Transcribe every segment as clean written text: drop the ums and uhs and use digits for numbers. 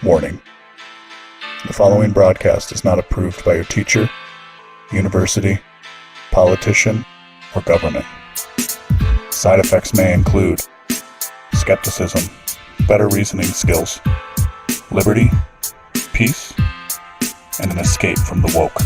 Warning. The following broadcast is not approved by your teacher, university, politician, or government. Side effects may include skepticism, better reasoning skills, liberty, peace, and an escape from the woke.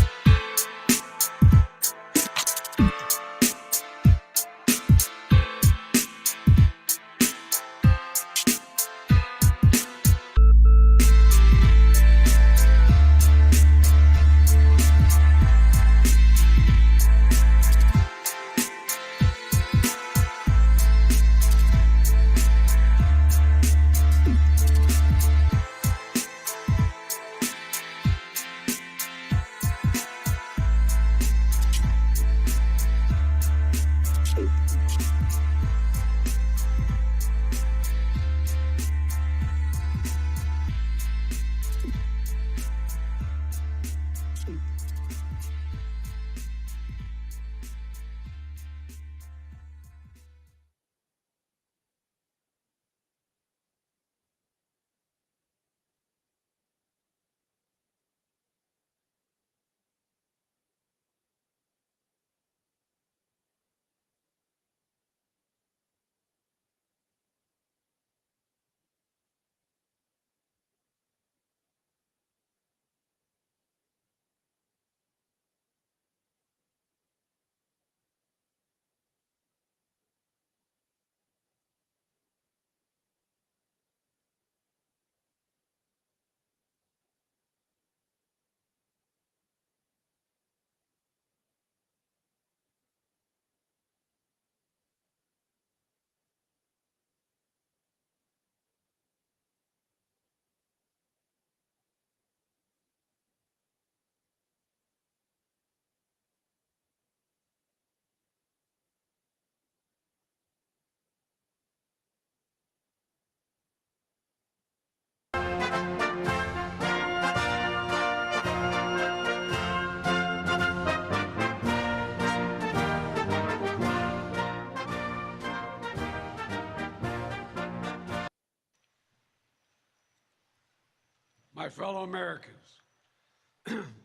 My fellow Americans,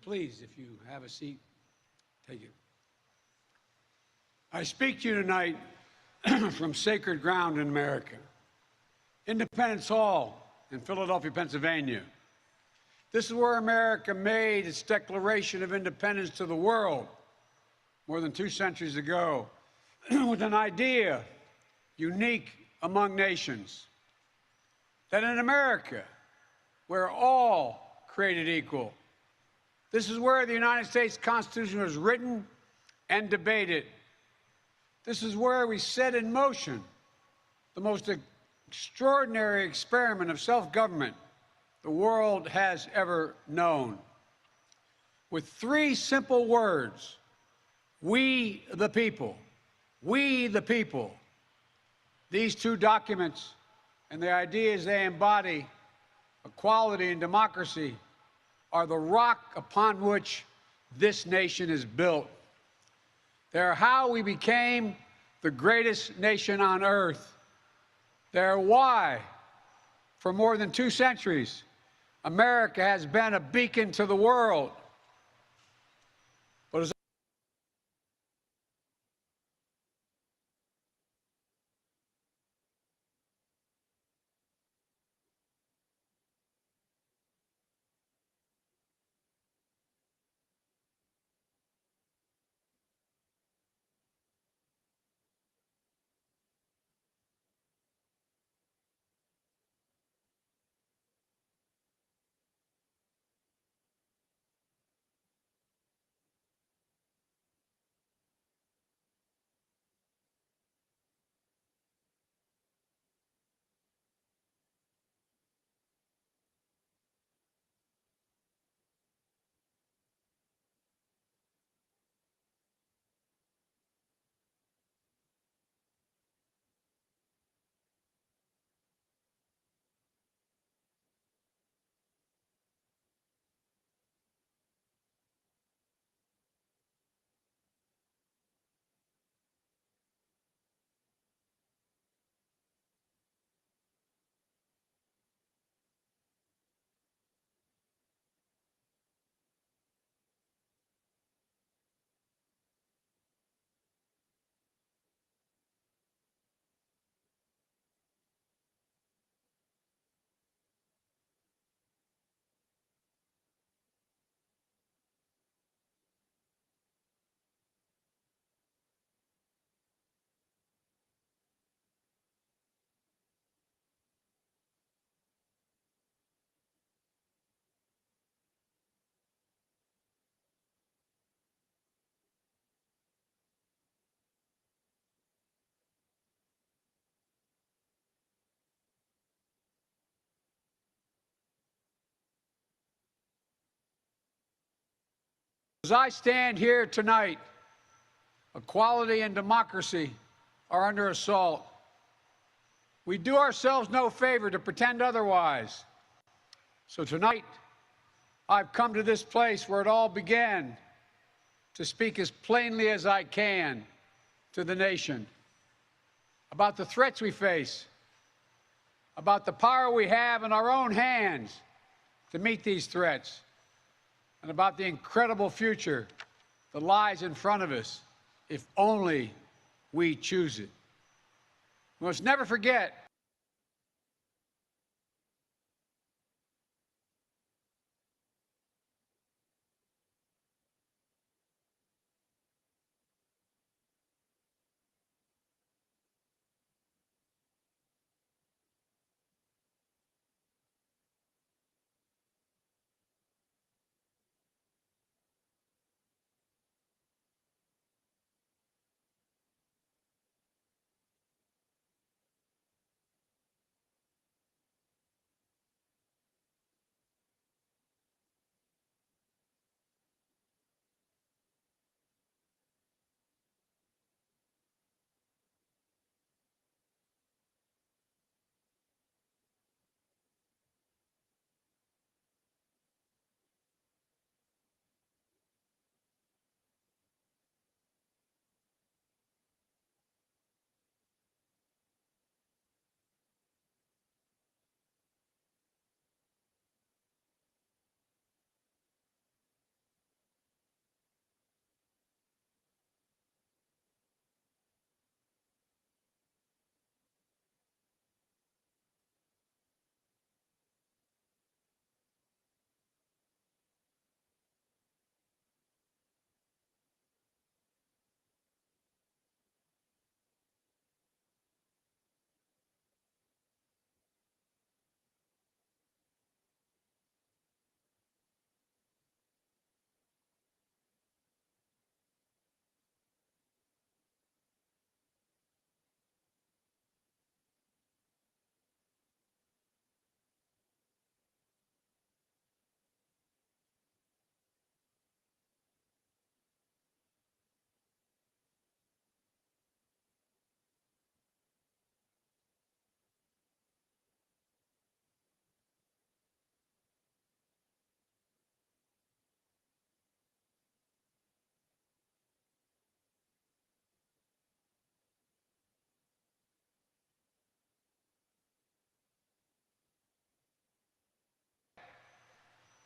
please, if you have a seat, take it. I speak to you tonight from sacred ground in America, Independence Hall in Philadelphia, Pennsylvania. This is where America made its Declaration of Independence to the world more than 2 centuries ago with an idea unique among nations, that in America, we're all created equal. This is where the United States Constitution was written and debated. This is where we set in motion the most extraordinary experiment of self-government the world has ever known. With 3 simple words: we the people, we the people. These 2 documents and the ideas they embody, equality and democracy, are the rock upon which this nation is built. They're how we became the greatest nation on earth. They're why, for more than 2 centuries, America has been a beacon to the world. But as As I stand here tonight, equality and democracy are under assault. We do ourselves no favor to pretend otherwise. So tonight, I've come to this place where it all began to speak as plainly as I can to the nation about the threats we face, about the power we have in our own hands to meet these threats, and about the incredible future that lies in front of us if only we choose it. We must never forget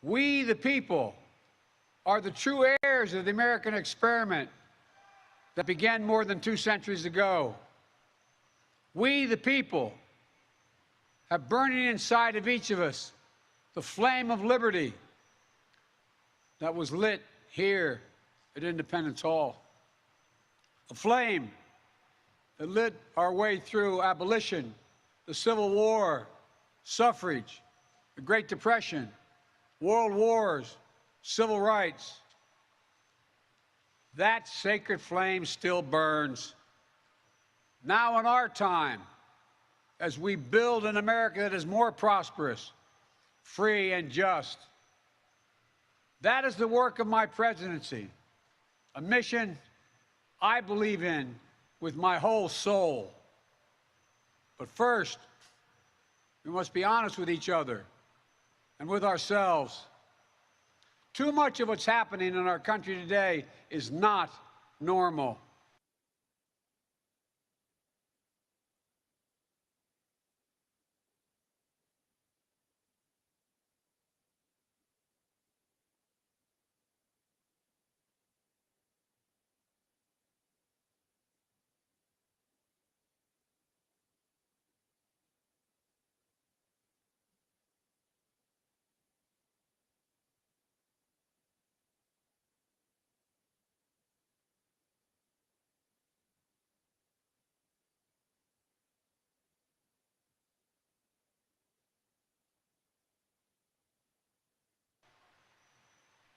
we, the people, are the true heirs of the American experiment that began more than 2 centuries ago. We, the people, have burning inside of each of us the flame of liberty that was lit here at Independence Hall. A flame that lit our way through abolition, the Civil War, suffrage, the Great Depression, world wars, civil rights. That sacred flame still burns. Now in our time, as we build an America that is more prosperous, free, and just. That is the work of my presidency, a mission I believe in with my whole soul. But first, we must be honest with each other and with ourselves. Too much of what's happening in our country today is not normal.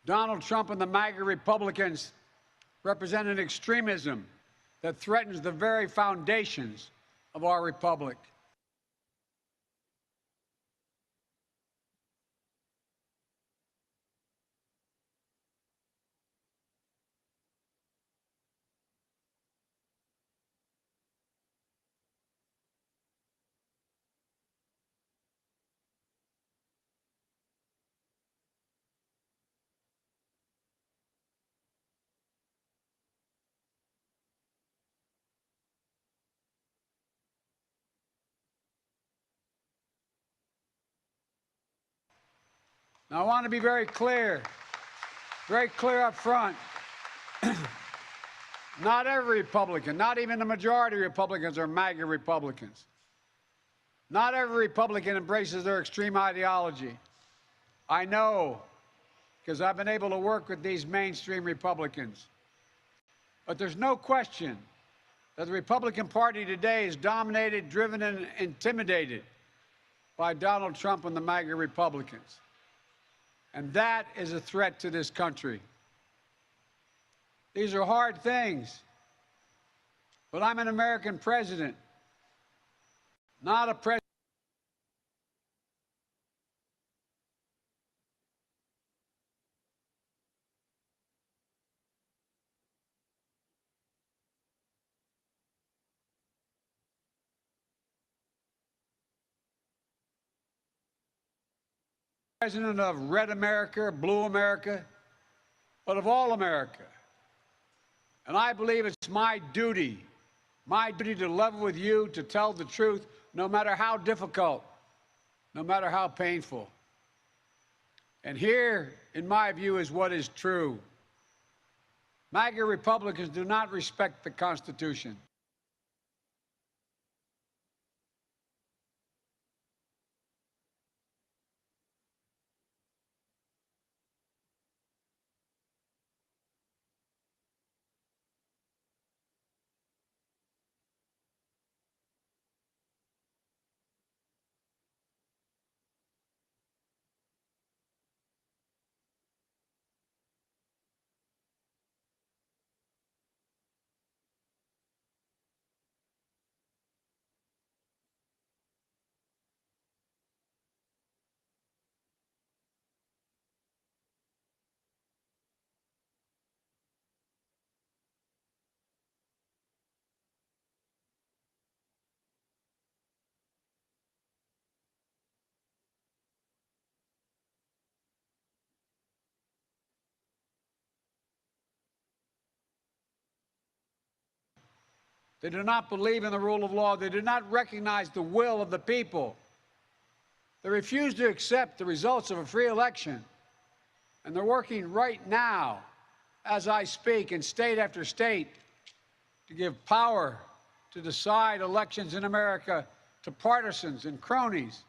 Donald Trump and the MAGA Republicans represent an extremism that threatens the very foundations of our republic. Now, I want to be very clear up front. Not every Republican, not even the majority of Republicans are MAGA Republicans. Not every Republican embraces their extreme ideology. I know, because I've been able to work with these mainstream Republicans. But there's no question that the Republican Party today is dominated, driven, and intimidated by Donald Trump and the MAGA Republicans. And that is a threat to this country. These are hard things. But I'm an American president, not a president of red America, blue America, but of all America. And I believe it's my duty to level with you, to tell the truth, no matter how difficult, no matter how painful. And here, in my view, is what is true. MAGA Republicans do not respect the Constitution. They do not believe in the rule of law. They do not recognize the will of the people. They refuse to accept the results of a free election. And they're working right now, as I speak, in state after state, to give power to decide elections in America to partisans and cronies,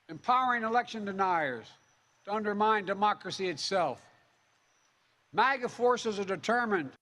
empowering election deniers to undermine democracy itself. MAGA forces are determined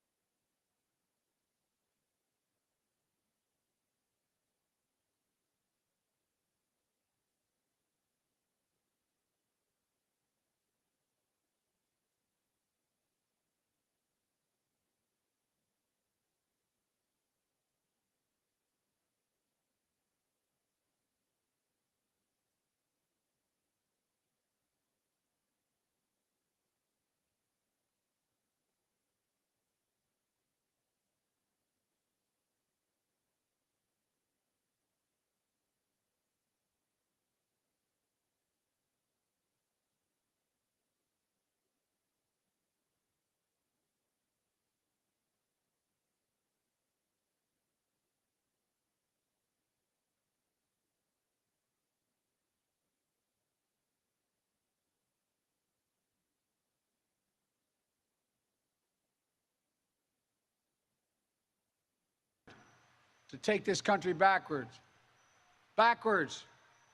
to take this country backwards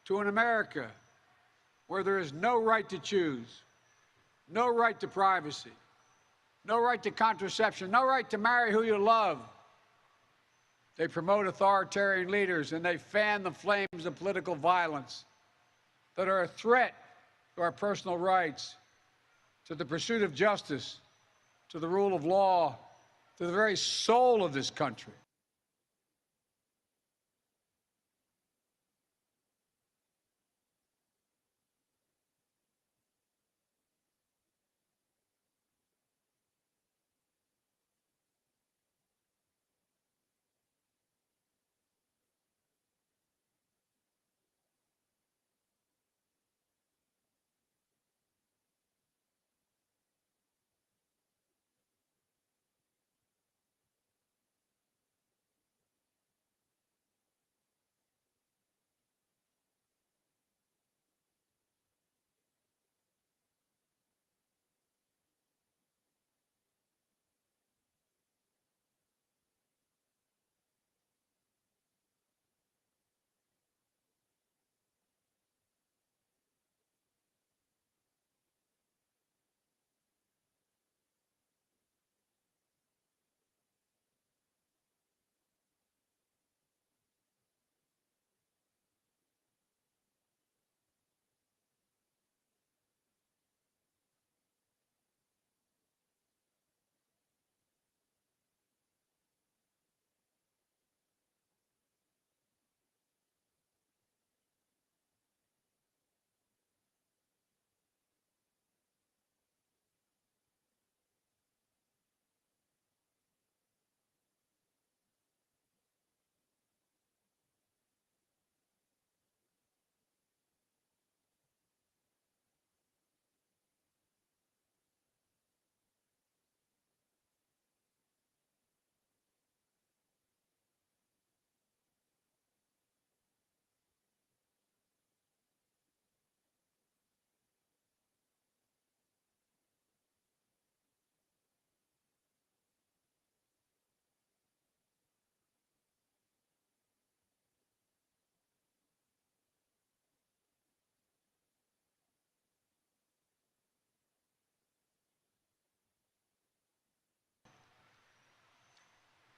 to an America where there is no right to choose, no right to privacy, no right to contraception, no right to marry who you love. They promote authoritarian leaders and they fan the flames of political violence that are a threat to our personal rights, to the pursuit of justice, to the rule of law, to the very soul of this country.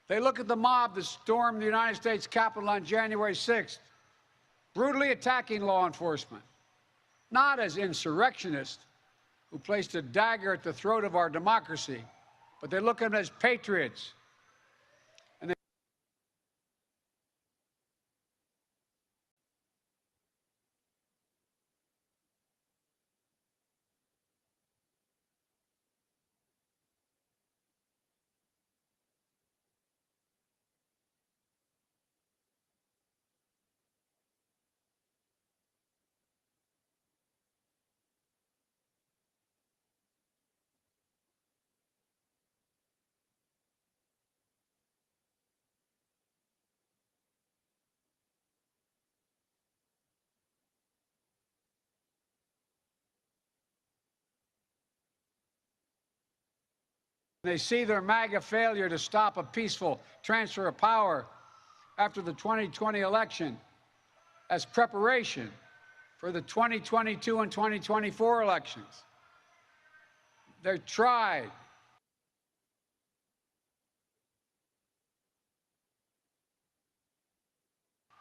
They look at the mob that stormed the United States Capitol on January 6th, brutally attacking law enforcement, not as insurrectionists who placed a dagger at the throat of our democracy, but they look at them as patriots. And they see their MAGA failure to stop a peaceful transfer of power after the 2020 election as preparation for the 2022 and 2024 elections. They tried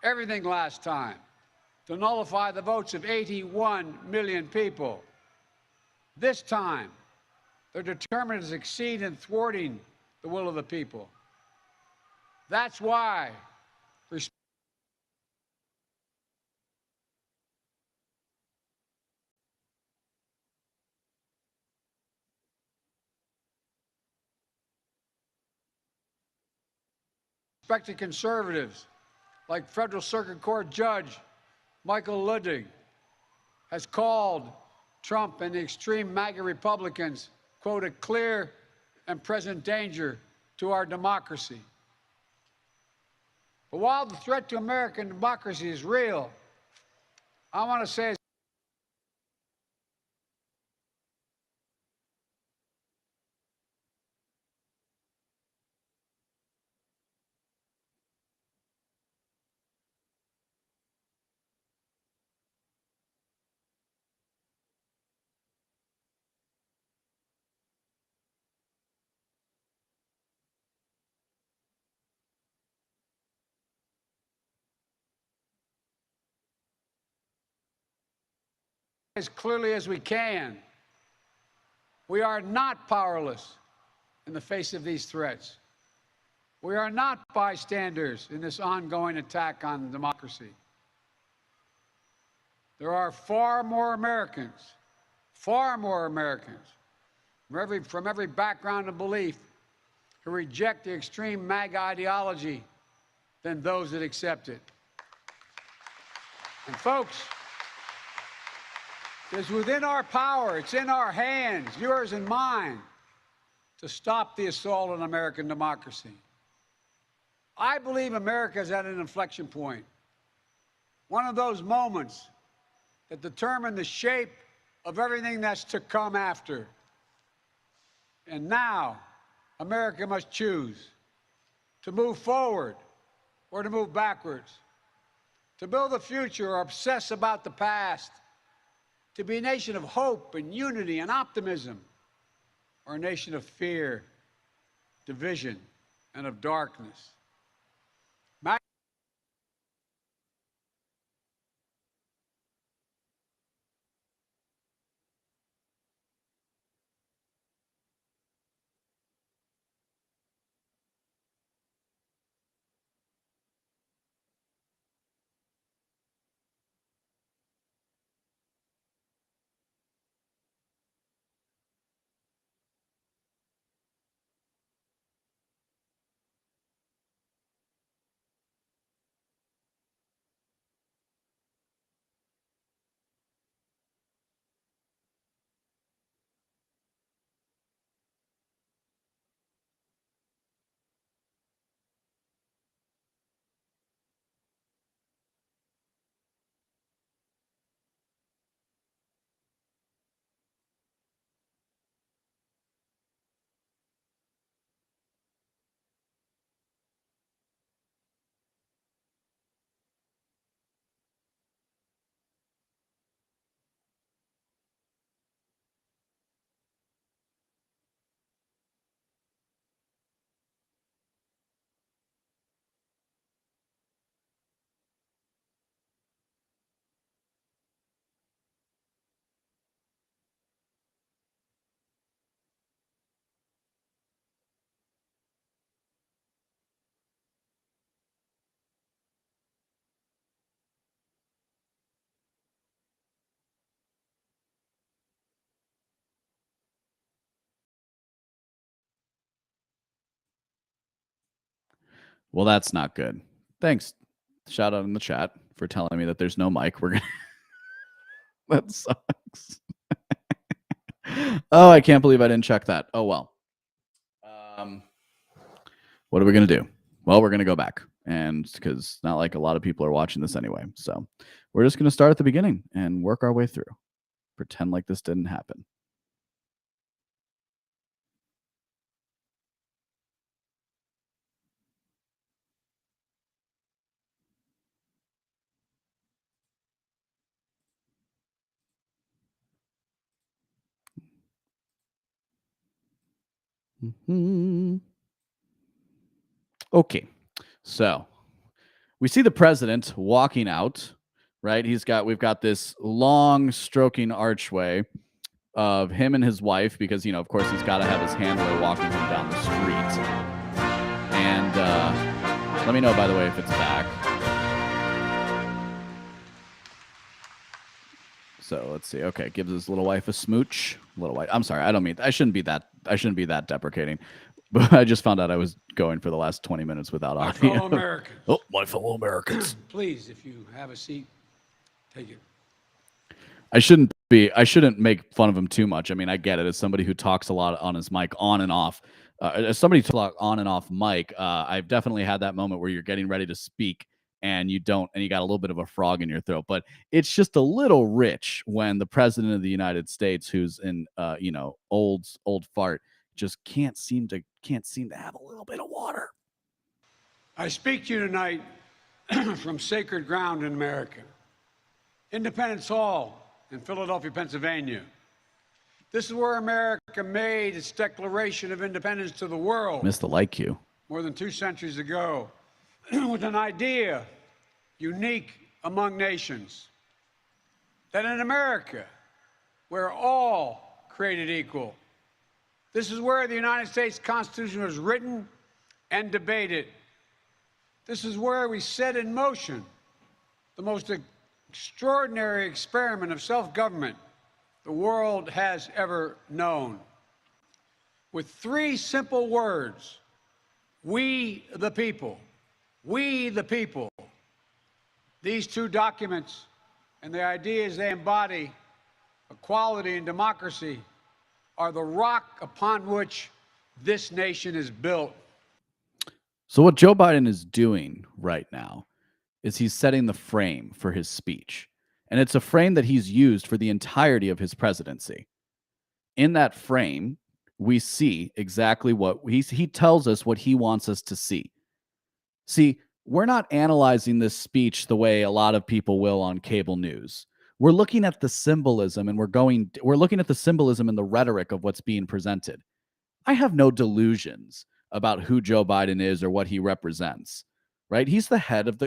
everything last time to nullify the votes of 81 million people. This time, they're determined to succeed in thwarting the will of the people. That's why respected conservatives like Federal Circuit Court Judge Michael Ludwig has called Trump and the extreme MAGA Republicans, quote, a clear and present danger to our democracy. But while the threat to American democracy is real, I want to say as clearly as we can, we are not powerless in the face of these threats. We are not bystanders in this ongoing attack on democracy. There are far more Americans from every background and belief who reject the extreme MAGA ideology than those that accept it. And folks, it's within our power, it's in our hands, yours and mine, to stop the assault on American democracy. I believe America is at an inflection point, one of those moments that determine the shape of everything that's to come after. And now, America must choose to move forward or to move backwards, to build a future or obsess about the past, to be a nation of hope and unity and optimism, or a nation of fear, division, and of darkness. Well, that's not good. Thanks. Shout out in the chat for telling me that there's no mic. We're gonna. That sucks. Oh, I can't believe I didn't check that. Oh well. What are we gonna do? Well, we're gonna go back, and because not like a lot of people are watching this anyway, so we're just gonna start at the beginning and work our way through. Pretend like this didn't happen. Okay, so we see the president walking out, right? We've got this long stroking archway of him and his wife, because, of course, he's got to have his handler walking him down the street. And let me know, by the way, if it's back. So let's see. Okay, gives his little wife a smooch. Little wife. I'm sorry. I shouldn't be that deprecating. But I just found out I was going for the last 20 minutes without My audio. fellow Americans. Oh, my fellow Americans. Please, if you have a seat, take it. I shouldn't make fun of him too much. I mean, I get it. As somebody who talks a lot on his mic, on and off, as somebody who talks on and off mic, I've definitely had that moment where you're getting ready to speak and you got a little bit of a frog in your throat. But it's just a little rich when the president of the United States, who's in, old fart, just can't seem to have a little bit of water. I speak to you tonight from sacred ground in America, Independence Hall in Philadelphia, Pennsylvania. This is where America made its Declaration of Independence to the world. Missed the light cue. More than 2 centuries ago, with an idea unique among nations, that in America, we're all created equal. This is where the United States Constitution was written and debated. This is where we set in motion the most extraordinary experiment of self-government the world has ever known. With 3 simple words: we the people. We the people. These 2 documents and the ideas they embody, equality and democracy, are the rock upon which this nation is built. So what Joe Biden is doing right now is he's setting the frame for his speech. And it's a frame that he's used for the entirety of his presidency. In that frame, we see exactly what he tells us what he wants us to see. See, we're not analyzing this speech the way a lot of people will on cable news. We're looking at the symbolism, and we're looking at the symbolism and the rhetoric of what's being presented. I have no delusions about who Joe Biden is or what he represents. Right? He's the head of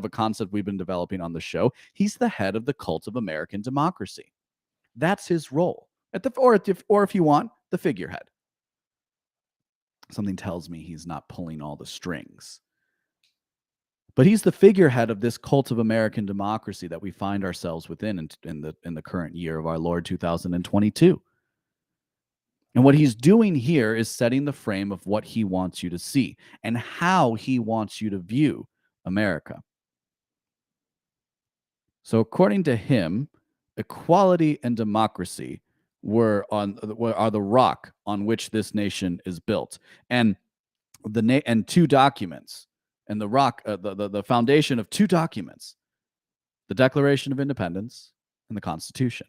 a concept we've been developing on the show. He's the head of the cult of American democracy. That's his role. Or if you want, the figurehead. Something tells me he's not pulling all the strings. But he's the figurehead of this cult of American democracy that we find ourselves within in the current year of our Lord 2022. And what he's doing here is setting the frame of what he wants you to see and how he wants you to view America. So according to him, equality and democracy are the rock on which this nation is built. And 2 documents, and the foundation of 2 documents, the Declaration of Independence and the Constitution.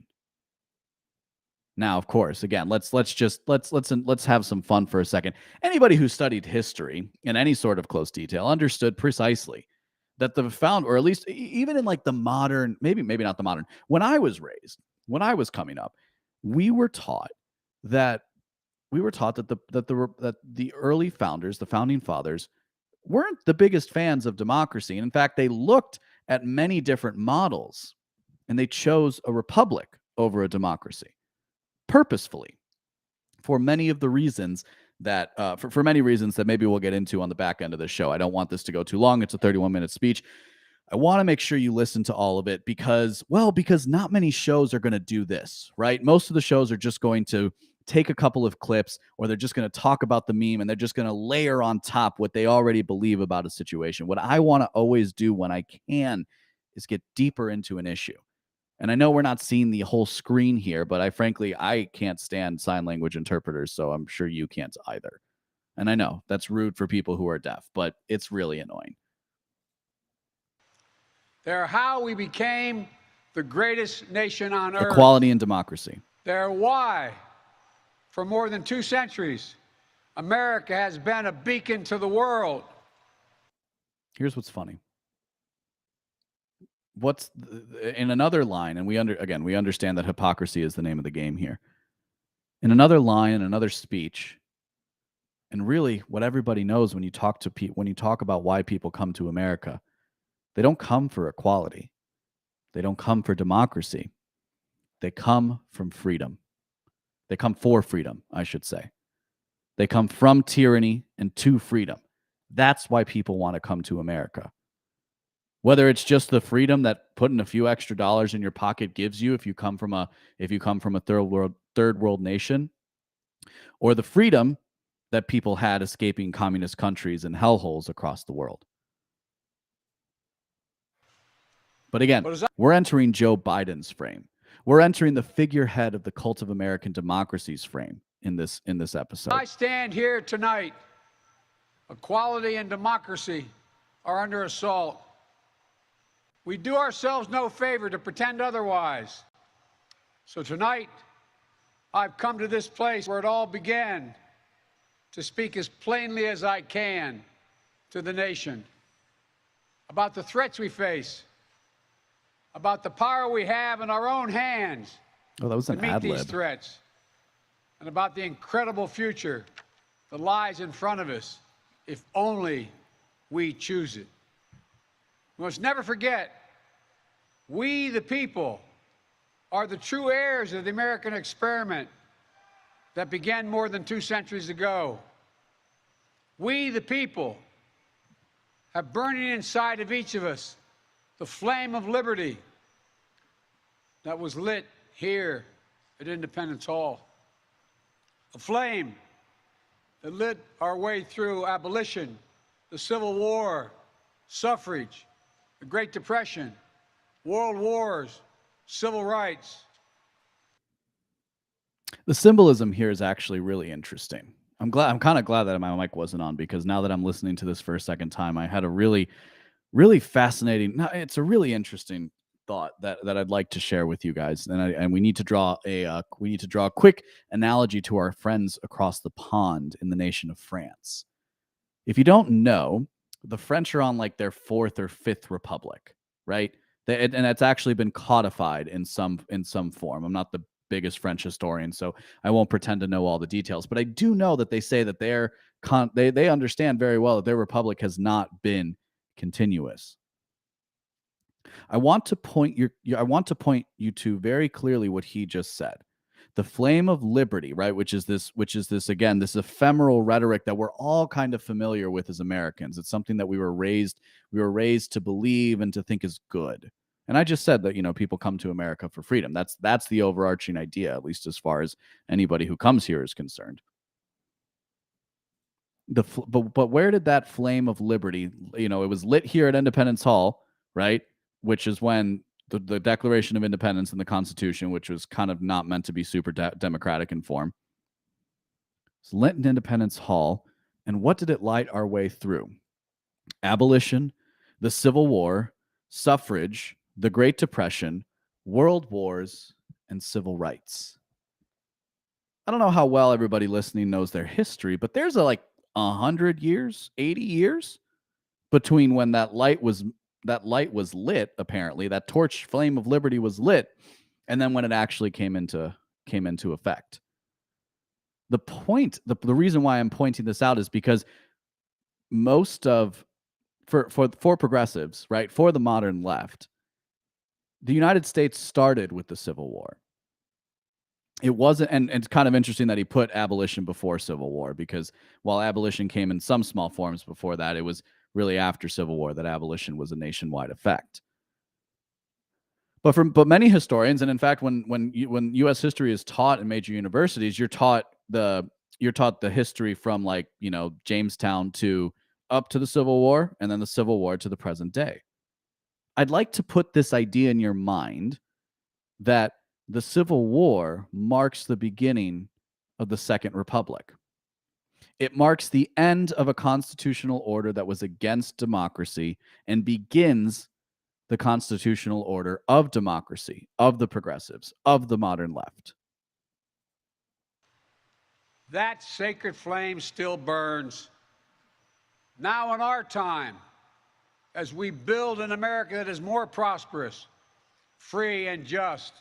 Now, of course, again, let's have some fun for a second. Anybody who studied history in any sort of close detail understood precisely that or at least even in like the modern, maybe not the modern. When I was coming up, we were taught that the early founders, the founding fathers, weren't the biggest fans of democracy. And in fact, they looked at many different models and they chose a republic over a democracy purposefully for many of the reasons that for many reasons that maybe we'll get into on the back end of the show. I don't want this to go too long. It's a 31-minute speech. I want to make sure you listen to all of it because not many shows are going to do this, right? Most of the shows are just going to take a couple of clips, or they're just going to talk about the meme and they're just going to layer on top what they already believe about a situation. What I want to always do when I can is get deeper into an issue. And I know we're not seeing the whole screen here, but I can't stand sign language interpreters, so I'm sure you can't either. And I know that's rude for people who are deaf, but it's really annoying. They're how we became the greatest nation on earth. Equality and democracy. They're why, for more than 2 centuries, America has been a beacon to the world. Here's what's funny. In another line, and we understand that hypocrisy is the name of the game here. In another line, in another speech, and really what everybody knows when you talk about why people come to America, they don't come for equality. They don't come for democracy. They come from freedom. They come for freedom, I should say. They come from tyranny and to freedom. That's why people want to come to America. Whether it's just the freedom that putting a few extra dollars in your pocket gives you if you come from a third world nation, or the freedom that people had escaping communist countries and hellholes across the world. But again, we're entering Joe Biden's frame. We're entering the figurehead of the cult of American democracy's frame in this episode. I stand here tonight. Equality and democracy are under assault. We do ourselves no favor to pretend otherwise. So tonight, I've come to this place where it all began to speak as plainly as I can to the nation about the threats we face, about the power we have in our own hands that was to meet these threats, and about the incredible future that lies in front of us if only we choose it. We must never forget, we the people are the true heirs of the American experiment that began more than 2 centuries ago. We the people have burning inside of each of us the flame of liberty that was lit here at Independence Hall. A flame that lit our way through abolition, the Civil War, suffrage, the Great Depression, world wars, civil rights. The symbolism here is actually really interesting. I'm kind of glad that my mic wasn't on, because now that I'm listening to this for a second time, I had a really, really fascinating. It's a really interesting thought that I'd like to share with you guys, and we need to draw a quick analogy to our friends across the pond in the nation of France. If you don't know, the French are on like their 4th or 5th republic, right? And that's actually been codified in some form. I'm not the biggest French historian, so I won't pretend to know all the details, but I do know that they say that they understand very well that their republic has not been continuous. I want to point you to very clearly what he just said. The flame of liberty, right? Which is this again, this ephemeral rhetoric that we're all kind of familiar with as Americans. It's something that we were raised to believe and to think is good. And I just said that, people come to America for freedom. That's the overarching idea, at least as far as anybody who comes here is concerned. But where did that flame of liberty, it was lit here at Independence Hall, right? Which is when the Declaration of Independence and the Constitution, which was kind of not meant to be super democratic in form. It's lit in Independence Hall. And what did it light our way through? Abolition, the Civil War, suffrage, the Great Depression, world wars, and civil rights. I don't know how well everybody listening knows their history, but there's 100 years, 80 years between when that light was lit, apparently, that torch flame of liberty was lit, and then when it actually came into effect. The reason why I'm pointing this out is because for progressives, right, for the modern left, the United States started with the Civil War. It wasn't, and it's kind of interesting that he put abolition before Civil War, because while abolition came in some small forms before that, it was really after Civil War that abolition was a nationwide effect. But many historians, and in fact, when U.S. history is taught in major universities, you're taught the history from, like, Jamestown to up to the Civil War, and then the Civil War to the present day. I'd like to put this idea in your mind that the Civil War marks the beginning of the Second Republic. It marks the end of a constitutional order that was against democracy and begins the constitutional order of democracy, of the progressives, of the modern left. That sacred flame still burns. Now in our time, as we build an America that is more prosperous, free, and just.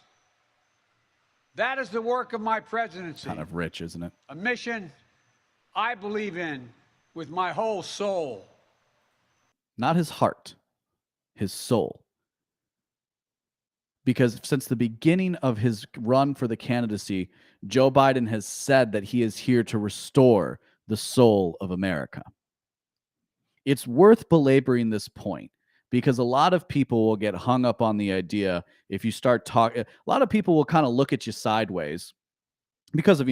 That is the work of my presidency. Kind of rich, isn't it? A mission I believe in with my whole soul. Not his heart, his soul. Because since the beginning of his run for the candidacy, Joe Biden has said that he is here to restore the soul of America. It's worth belaboring this point because a lot of people will get hung up on the idea if you start talking. A lot of people will kind of look at you sideways because of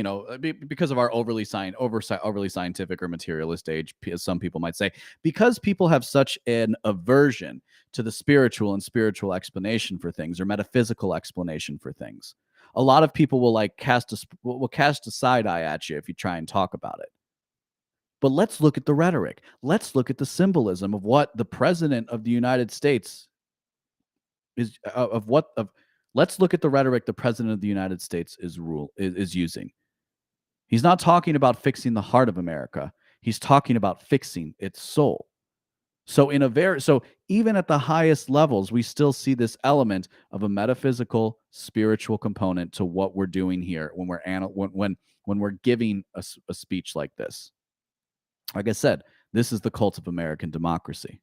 because of our overly scientific or materialist age, as some people might say, because people have such an aversion to the spiritual explanation for things, or metaphysical explanation for things. A lot of people will cast a side eye at you if you try and talk about it. But let's look at the rhetoric. Let's look at the symbolism of what the president of the United States is let's look at the rhetoric the president of the United States is using. He's not talking about fixing the heart of America. He's talking about fixing its soul. So even at the highest levels, we still see this element of a metaphysical, spiritual component to what we're doing here when we're giving a speech like this. Like I said, this is the cult of American democracy.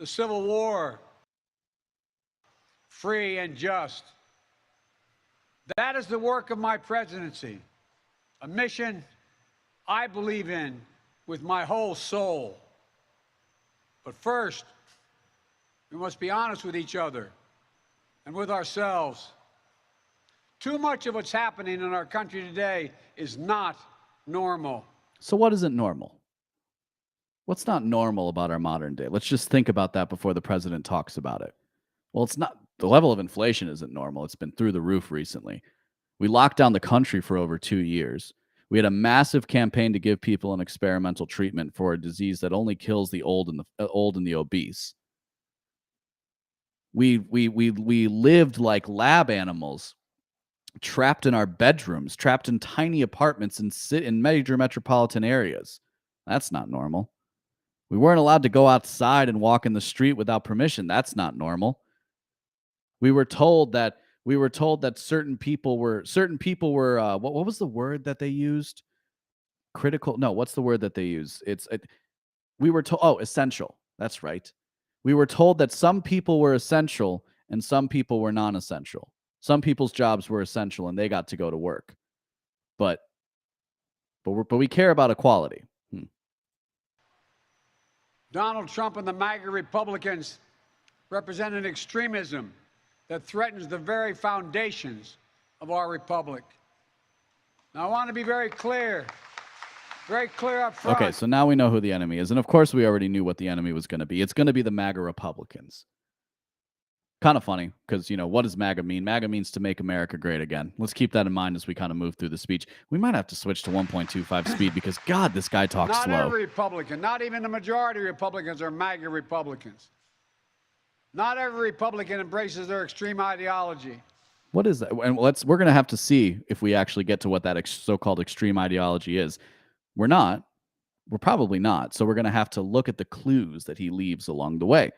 The Civil War, free and just. That is the work of my presidency, a mission I believe in with my whole soul. But first, we must be honest with each other and with ourselves. Too much of what's happening in our country today is not normal. So what isn't normal? What's not normal about our modern day? Let's just think about that before the president talks about it. Well, it's not. The level of inflation isn't normal. It's been through the roof recently. We locked down the country for over 2 years. We had a massive campaign to give people an experimental treatment for a disease that only kills the old and the obese. We lived like lab animals, trapped in our bedrooms, trapped in tiny apartments in major metropolitan areas. That's not normal. We weren't allowed to go outside and walk in the street without permission. That's not normal. We were told that certain people were what was the word that they used? Critical. No, what's the word that they use? We were told, essential. That's right. We were told that some people were essential and some people were non-essential. Some people's jobs were essential and they got to go to work. But we care about equality. Donald Trump and the MAGA Republicans represent an extremism that threatens the very foundations of our republic. Now, I want to be very clear up front. Okay, so now we know who the enemy is. And of course, we already knew what the enemy was going to be. It's going to be the MAGA Republicans. Kind of funny, because, what does MAGA mean? MAGA means to make America great again. Let's keep that in mind as we kind of move through the speech. We might have to switch to 1.25 speed because, God, this guy talks slow. Not every Republican, not even the majority of Republicans are MAGA Republicans. Not every Republican embraces their extreme ideology. What is that? And we're going to have to see if we actually get to what that so-called extreme ideology is. We're not. We're probably not. So we're going to have to look at the clues that he leaves along the way,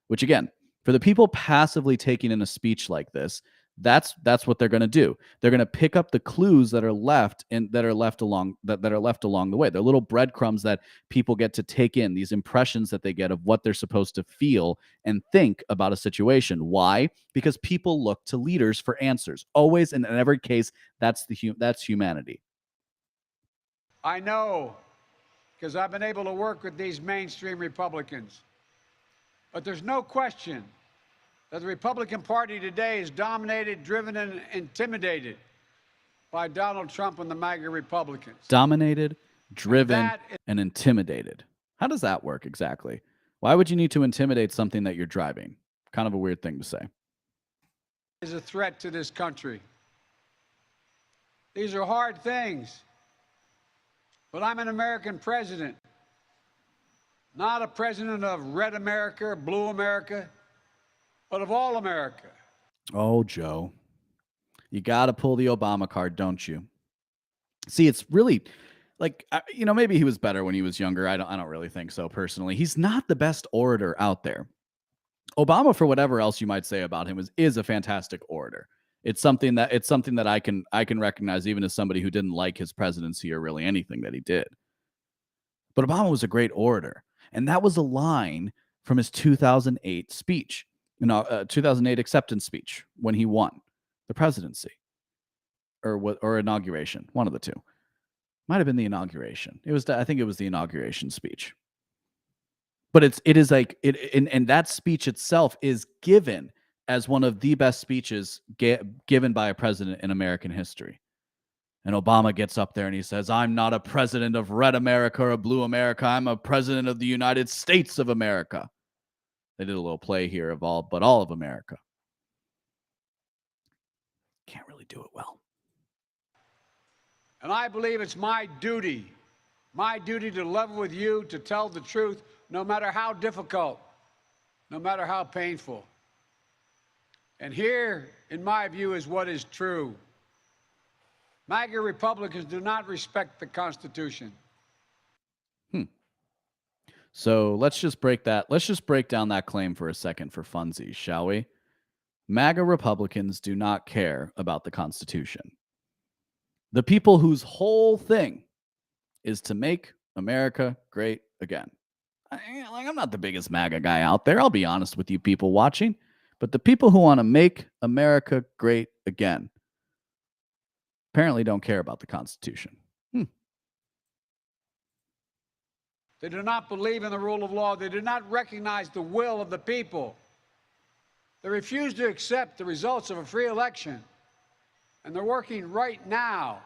which, again, for the people passively taking in a speech like this, That's what they're going to do. They're going to pick up the clues that are left along the way. They're little breadcrumbs that people get to take in, these impressions that they get of what they're supposed to feel and think about a situation. Why? Because people look to leaders for answers. Always, and in every case, that's humanity. I know, because I've been able to work with these mainstream Republicans. But there's no question that the Republican Party today is dominated, driven, and intimidated by Donald Trump and the MAGA Republicans. Dominated, driven, and intimidated. How does that work exactly? Why would you need to intimidate something that you're driving? Kind of a weird thing to say. Is a threat to this country. These are hard things. But I'm an American president, not a president of red America or blue America, but of all America. Oh, Joe, you got to pull the Obama card, don't you? See, it's really like, maybe he was better when he was younger. I don't really think so personally. He's not the best orator out there. Obama, for whatever else you might say about him, is a fantastic orator. It's something that I can recognize even as somebody who didn't like his presidency or really anything that he did. But Obama was a great orator, and that was a line from his 2008 speech, 2008 acceptance speech when he won the presidency, or inauguration, one of the two. Might have been the inauguration. I think it was the inauguration speech. But it is like and that speech itself is given as one of the best speeches given by a president in American history. And Obama gets up there and he says, "I'm not a president of red America or blue America. I'm a president of the United States of America." They did a little play here of all of America. Can't really do it well. And I believe it's my duty to level with you, to tell the truth, no matter how difficult, no matter how painful. And here, in my view, is what is true. MAGA Republicans do not respect the Constitution. So let's just break down that claim for a second for funsies, shall we? MAGA Republicans do not care about the Constitution. The people whose whole thing is to make America great again. I'm not the biggest MAGA guy out there. I'll be honest with you people watching. But the people who want to make America great again apparently don't care about the Constitution. They do not believe in the rule of law. They do not recognize the will of the people. They refuse to accept the results of a free election. And they're working right now,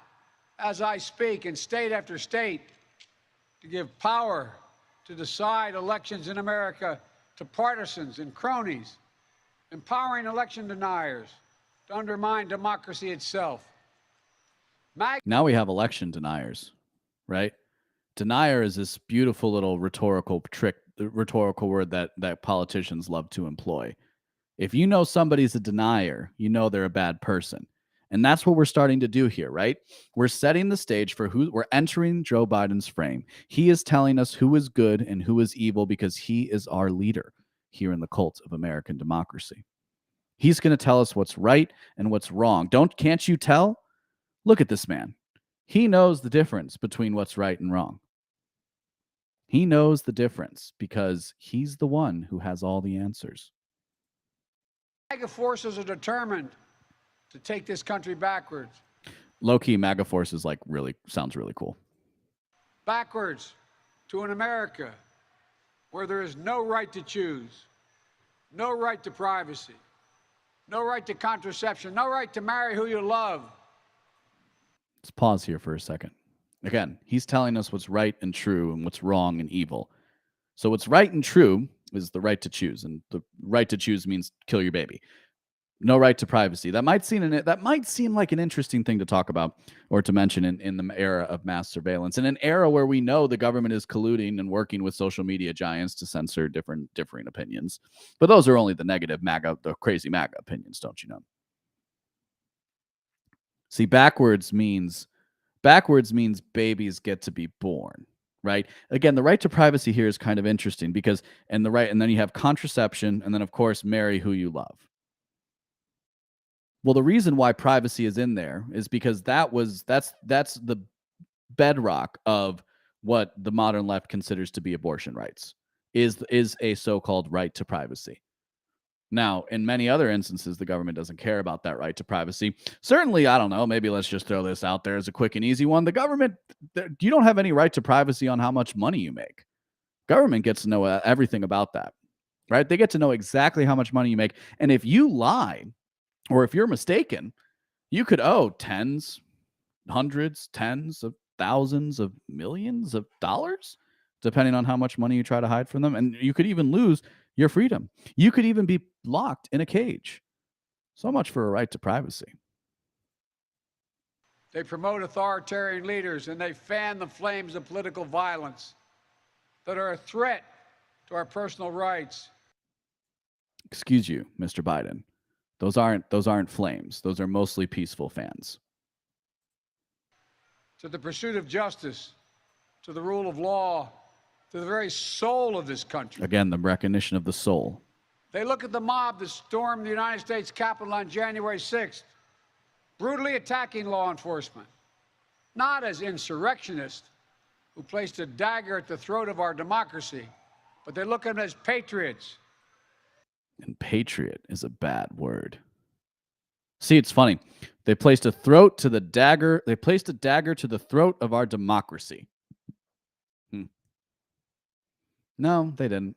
as I speak, in state after state, to give power to decide elections in America to partisans and cronies, empowering election deniers to undermine democracy itself. Now we have election deniers, right? Denier is this beautiful little rhetorical word that politicians love to employ. If you know somebody's a denier, you know they're a bad person. And that's what we're starting to do here, right? We're setting the stage for we're entering Joe Biden's frame. He is telling us who is good and who is evil because he is our leader here in the cult of American democracy. He's going to tell us what's right and what's wrong. Can't you tell? Look at this man. He knows the difference between what's right and wrong. He knows the difference because he's the one who has all the answers. MAGA forces are determined to take this country backwards. Low-key, MAGA forces sounds really cool. Backwards to an America where there is no right to choose, no right to privacy, no right to contraception, no right to marry who you love. Let's pause here for a second. Again, he's telling us what's right and true and what's wrong and evil. So what's right and true is the right to choose, and the right to choose means kill your baby. No right to privacy. That might seem like an interesting thing to talk about or to mention in the era of mass surveillance, in an era where we know the government is colluding and working with social media giants to censor differing opinions. But those are only the negative MAGA, the crazy MAGA opinions, don't you know? See, backwards means babies get to be born, right? Again, the right to privacy here is kind of interesting because and then you have contraception, and then of course marry who you love. Well, the reason why privacy is in there is because that's the bedrock of what the modern left considers to be abortion rights, is a so-called right to privacy. Now, in many other instances, the government doesn't care about that right to privacy. Certainly, I don't know, maybe let's just throw this out there as a quick and easy one. The government, you don't have any right to privacy on how much money you make. Government gets to know everything about that, right? They get to know exactly how much money you make. And if you lie or if you're mistaken, you could owe tens, hundreds, tens of thousands of millions of dollars, depending on how much money you try to hide from them. And you could even lose your freedom. You could even be locked in a cage. So much for a right to privacy. They promote authoritarian leaders and they fan the flames of political violence that are a threat to our personal rights. Excuse you, Mr. Biden. Those aren't flames. Those are mostly peaceful fans. To the pursuit of justice, to the rule of law, to the very soul of this country. Again, the recognition of the soul. They look at the mob that stormed the United States Capitol on January 6th, brutally attacking law enforcement, not as insurrectionists who placed a dagger at the throat of our democracy, but they look at them as patriots. And patriot is a bad word. See, it's funny. They placed a dagger to the throat of our democracy. No, they didn't.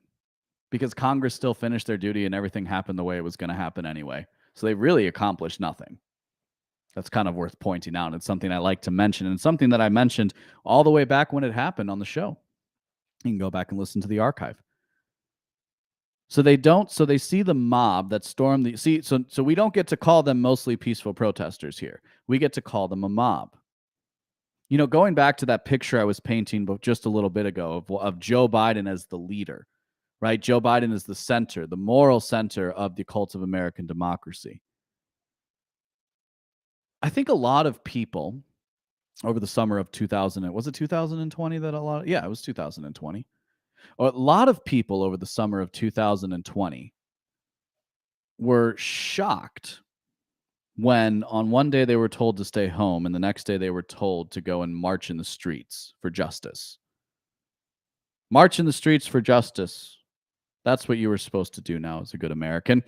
Because Congress still finished their duty and everything happened the way it was going to happen anyway. So they really accomplished nothing. That's kind of worth pointing out. It's something I like to mention, and something that I mentioned all the way back when it happened on the show. You can go back and listen to the archive. So they see the mob that stormed the so we don't get to call them mostly peaceful protesters here. We get to call them a mob. You know, going back to that picture I was painting just a little bit ago of Joe Biden as the leader, right? Joe Biden is the center, the moral center of the cult of American democracy. I think a lot of people over the summer of 2020 that it was 2020. A lot of people over the summer of 2020 were shocked when on one day they were told to stay home and the next day they were told to go and march in the streets for justice. March in the streets for justice. That's what you were supposed to do now as a good American.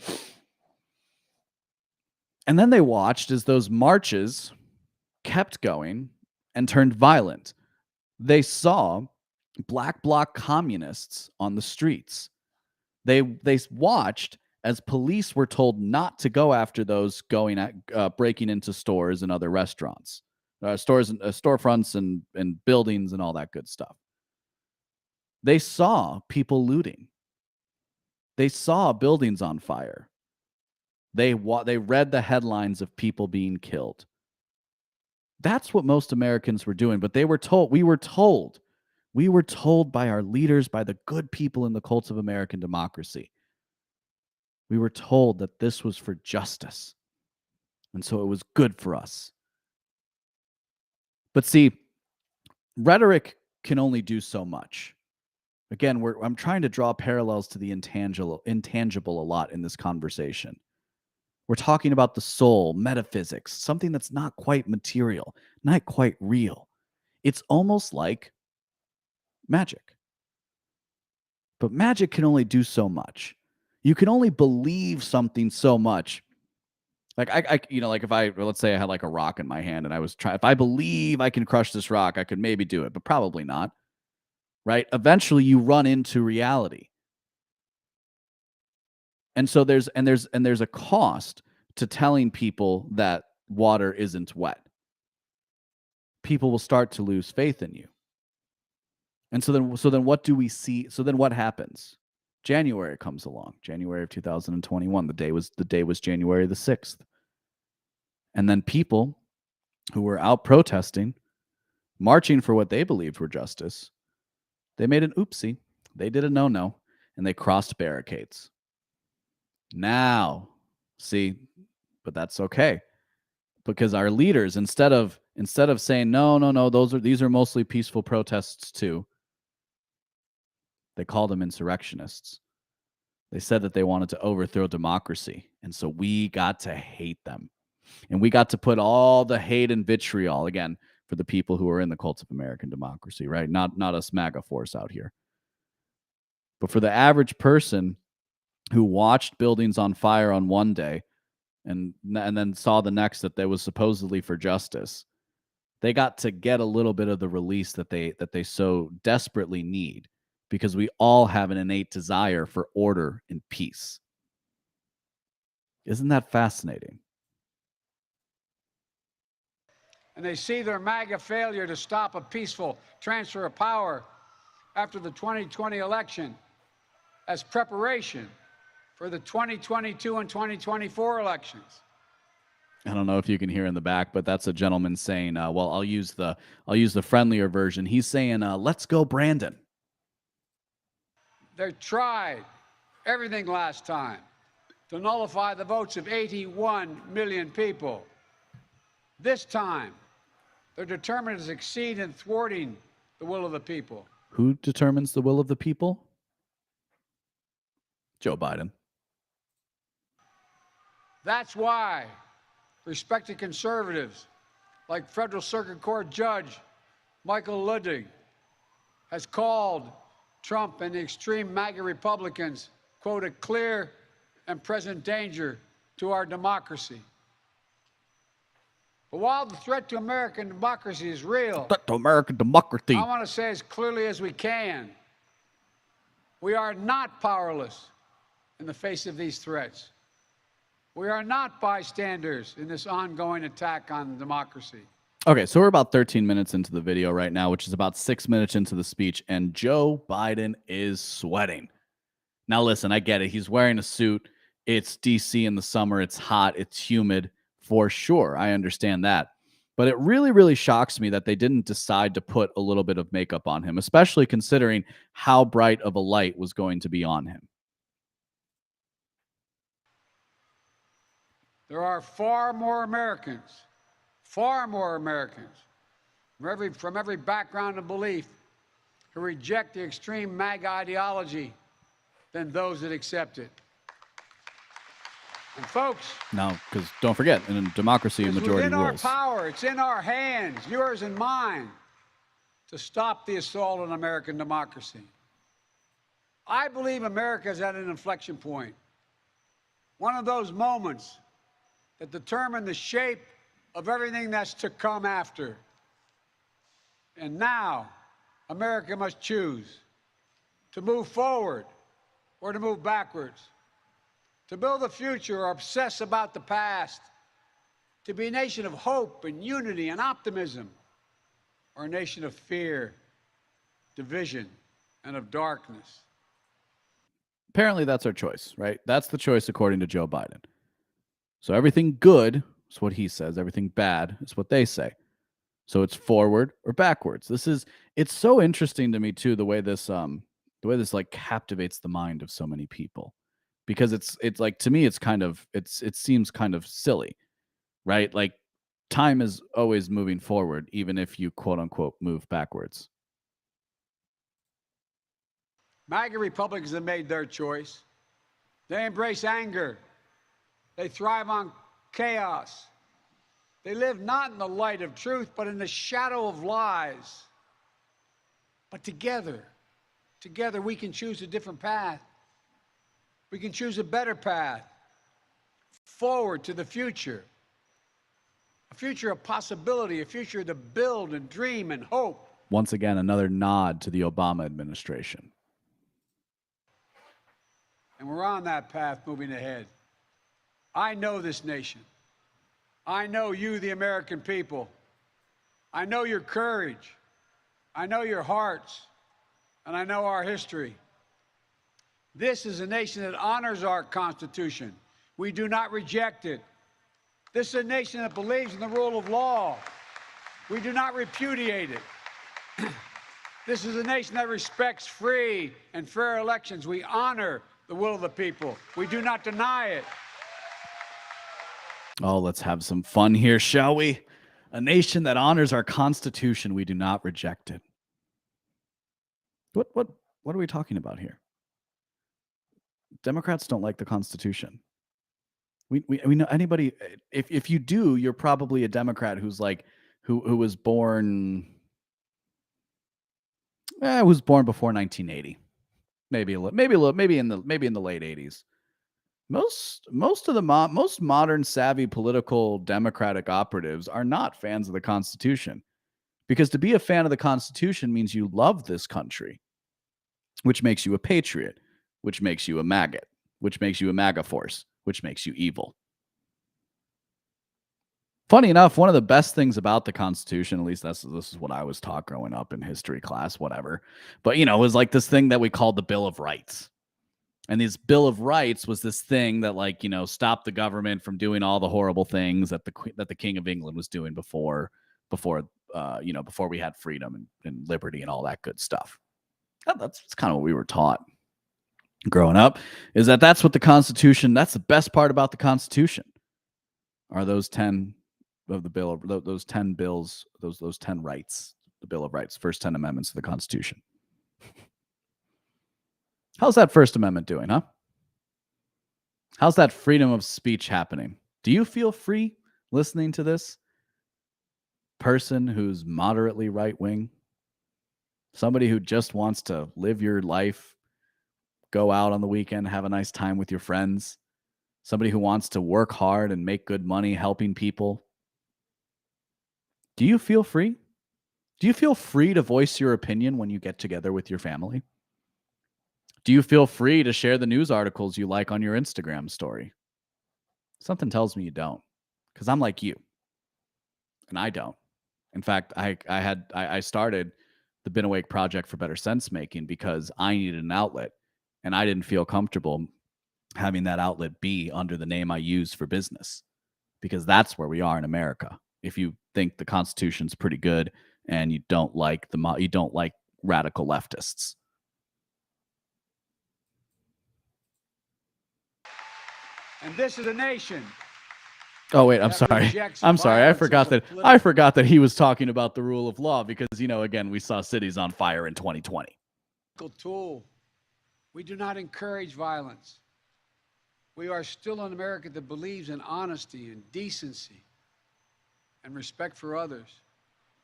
And then they watched as those marches kept going and turned violent. They saw black bloc communists on the streets. They watched as police were told not to go after those breaking into stores and other restaurants, storefronts and buildings and all that good stuff. They saw people looting. They saw buildings on fire. They read the headlines of people being killed. That's what most Americans were doing, but we were told by our leaders, by the good people in the cult of American democracy. We were told that this was for justice. And so it was good for us. But see, rhetoric can only do so much. Again, I'm trying to draw parallels to the intangible a lot in this conversation. We're talking about the soul, metaphysics, something that's not quite material, not quite real. It's almost like magic. But magic can only do so much. You can only believe something so much. Like let's say I had like a rock in my hand and if I believe I can crush this rock, I could maybe do it, but probably not. Right? Eventually you run into reality. And so there's a cost to telling people that water isn't wet. People will start to lose faith in you. And so then what do we see? So then what happens? January comes along, January of 2021. The day was January the 6th. And then people who were out protesting, marching for what they believed were justice, they made an oopsie. They did a no-no, and they crossed barricades. Now, see, but that's okay. Because our leaders, instead of saying, no, these are mostly peaceful protests too, they called them insurrectionists. They said that they wanted to overthrow democracy. And so we got to hate them. And we got to put all the hate and vitriol, again, for the people who are in the cult of American democracy, right? Not us MAGA force out here. But for the average person who watched buildings on fire on one day and then saw the next that they was supposedly for justice, they got to get a little bit of the release that they so desperately need, because we all have an innate desire for order and peace. Isn't that fascinating? And they see their MAGA failure to stop a peaceful transfer of power after the 2020 election as preparation for the 2022 and 2024 elections. I don't know if you can hear in the back, but that's a gentleman saying, well, I'll use the friendlier version. He's saying, let's go, Brandon. They tried everything last time to nullify the votes of 81 million people. This time, they're determined to succeed in thwarting the will of the people. Who determines the will of the people? Joe Biden. That's why respected conservatives like Federal Circuit Court Judge Michael Ludwig has called Trump and the extreme MAGA Republicans, quote, a clear and present danger to our democracy. But while the threat to American democracy is real, Threat to American democracy. I want to say as clearly as we can, we are not powerless in the face of these threats. We are not bystanders in this ongoing attack on democracy. Okay, so we're about 13 minutes into the video right now, which is about 6 minutes into the speech, and Joe Biden is sweating. Now, listen, I get it. He's wearing a suit. It's DC in the summer. It's hot. It's humid, for sure. I understand that. But it really, really shocks me that they didn't decide to put a little bit of makeup on him, especially considering how bright of a light was going to be on him. There are far more Americans from every background and belief who reject the extreme MAGA ideology than those that accept it. And folks, Now, because don't forget, in a democracy, a it's majority within our rules. power, it's in our hands, yours and mine, to stop the assault on American democracy. I believe America is at an inflection point, one of those moments that determine the shape of everything that's to come after. And now, America must choose to move forward or to move backwards, to build a future or obsess about the past, to be a nation of hope and unity and optimism, or a nation of fear, division, and of darkness. Apparently, that's our choice, right? That's the choice according to Joe Biden. So everything good is what he says. Everything bad is what they say. So it's forward or backwards. It's so interesting to me too, the way this like captivates the mind of so many people, because it's like, to me, it seems kind of silly, right? Like, time is always moving forward, even if you quote unquote move backwards. MAGA Republicans have made their choice. They embrace anger. They thrive on chaos. They live not in the light of truth, but in the shadow of lies. But together we can choose a different path. We can choose a better path forward to the future. A future of possibility, a future to build and dream and hope. Once again, another nod to the Obama administration. And we're on that path moving ahead. I know this nation. I know you, the American people. I know your courage. I know your hearts. And I know our history. This is a nation that honors our Constitution. We do not reject it. This is a nation that believes in the rule of law. We do not repudiate it. This is a nation that respects free and fair elections. We honor the will of the people. We do not deny it. Oh, let's have some fun here, shall we? A nation that honors our Constitution, we do not reject it. What are we talking about here? Democrats don't like the Constitution. We know anybody. If you do, you're probably a Democrat who's like who was born. Was born before 1980, maybe in the late 80s. Most of the most modern savvy political Democratic operatives are not fans of the Constitution, because to be a fan of the Constitution means you love this country, which makes you a patriot, which makes you a maggot, which makes you a MAGA force, which makes you evil. Funny enough, one of the best things about the Constitution, at least this is what I was taught growing up in history class, whatever, but it was like this thing that we called the Bill of Rights. And this Bill of Rights was this thing that stopped the government from doing all the horrible things that the King of England was doing before we had freedom and liberty and all that good stuff. That's kind of what we were taught growing up, is that's what the Constitution, that's the best part about the Constitution, are those 10 of the bill of those 10 bills, those 10 rights, the Bill of Rights, first 10 amendments to the Constitution. How's that First Amendment doing, huh? How's that freedom of speech happening? Do you feel free listening to this person who's moderately right-wing? Somebody who just wants to live your life, go out on the weekend, have a nice time with your friends. Somebody who wants to work hard and make good money helping people. Do you feel free? Do you feel free to voice your opinion when you get together with your family? Do you feel free to share the news articles you like on your Instagram story? Something tells me you don't, because I'm like you, and I don't. In fact, I started the Been Awake Project for Better Sensemaking because I needed an outlet, and I didn't feel comfortable having that outlet be under the name I use for business, because that's where we are in America. If you think the Constitution's pretty good and you don't like radical leftists. And this is a nation. Oh wait, I'm sorry. I forgot that he was talking about the rule of law, because again, we saw cities on fire in 2020. Tool. We do not encourage violence. We are still an America that believes in honesty and decency and respect for others.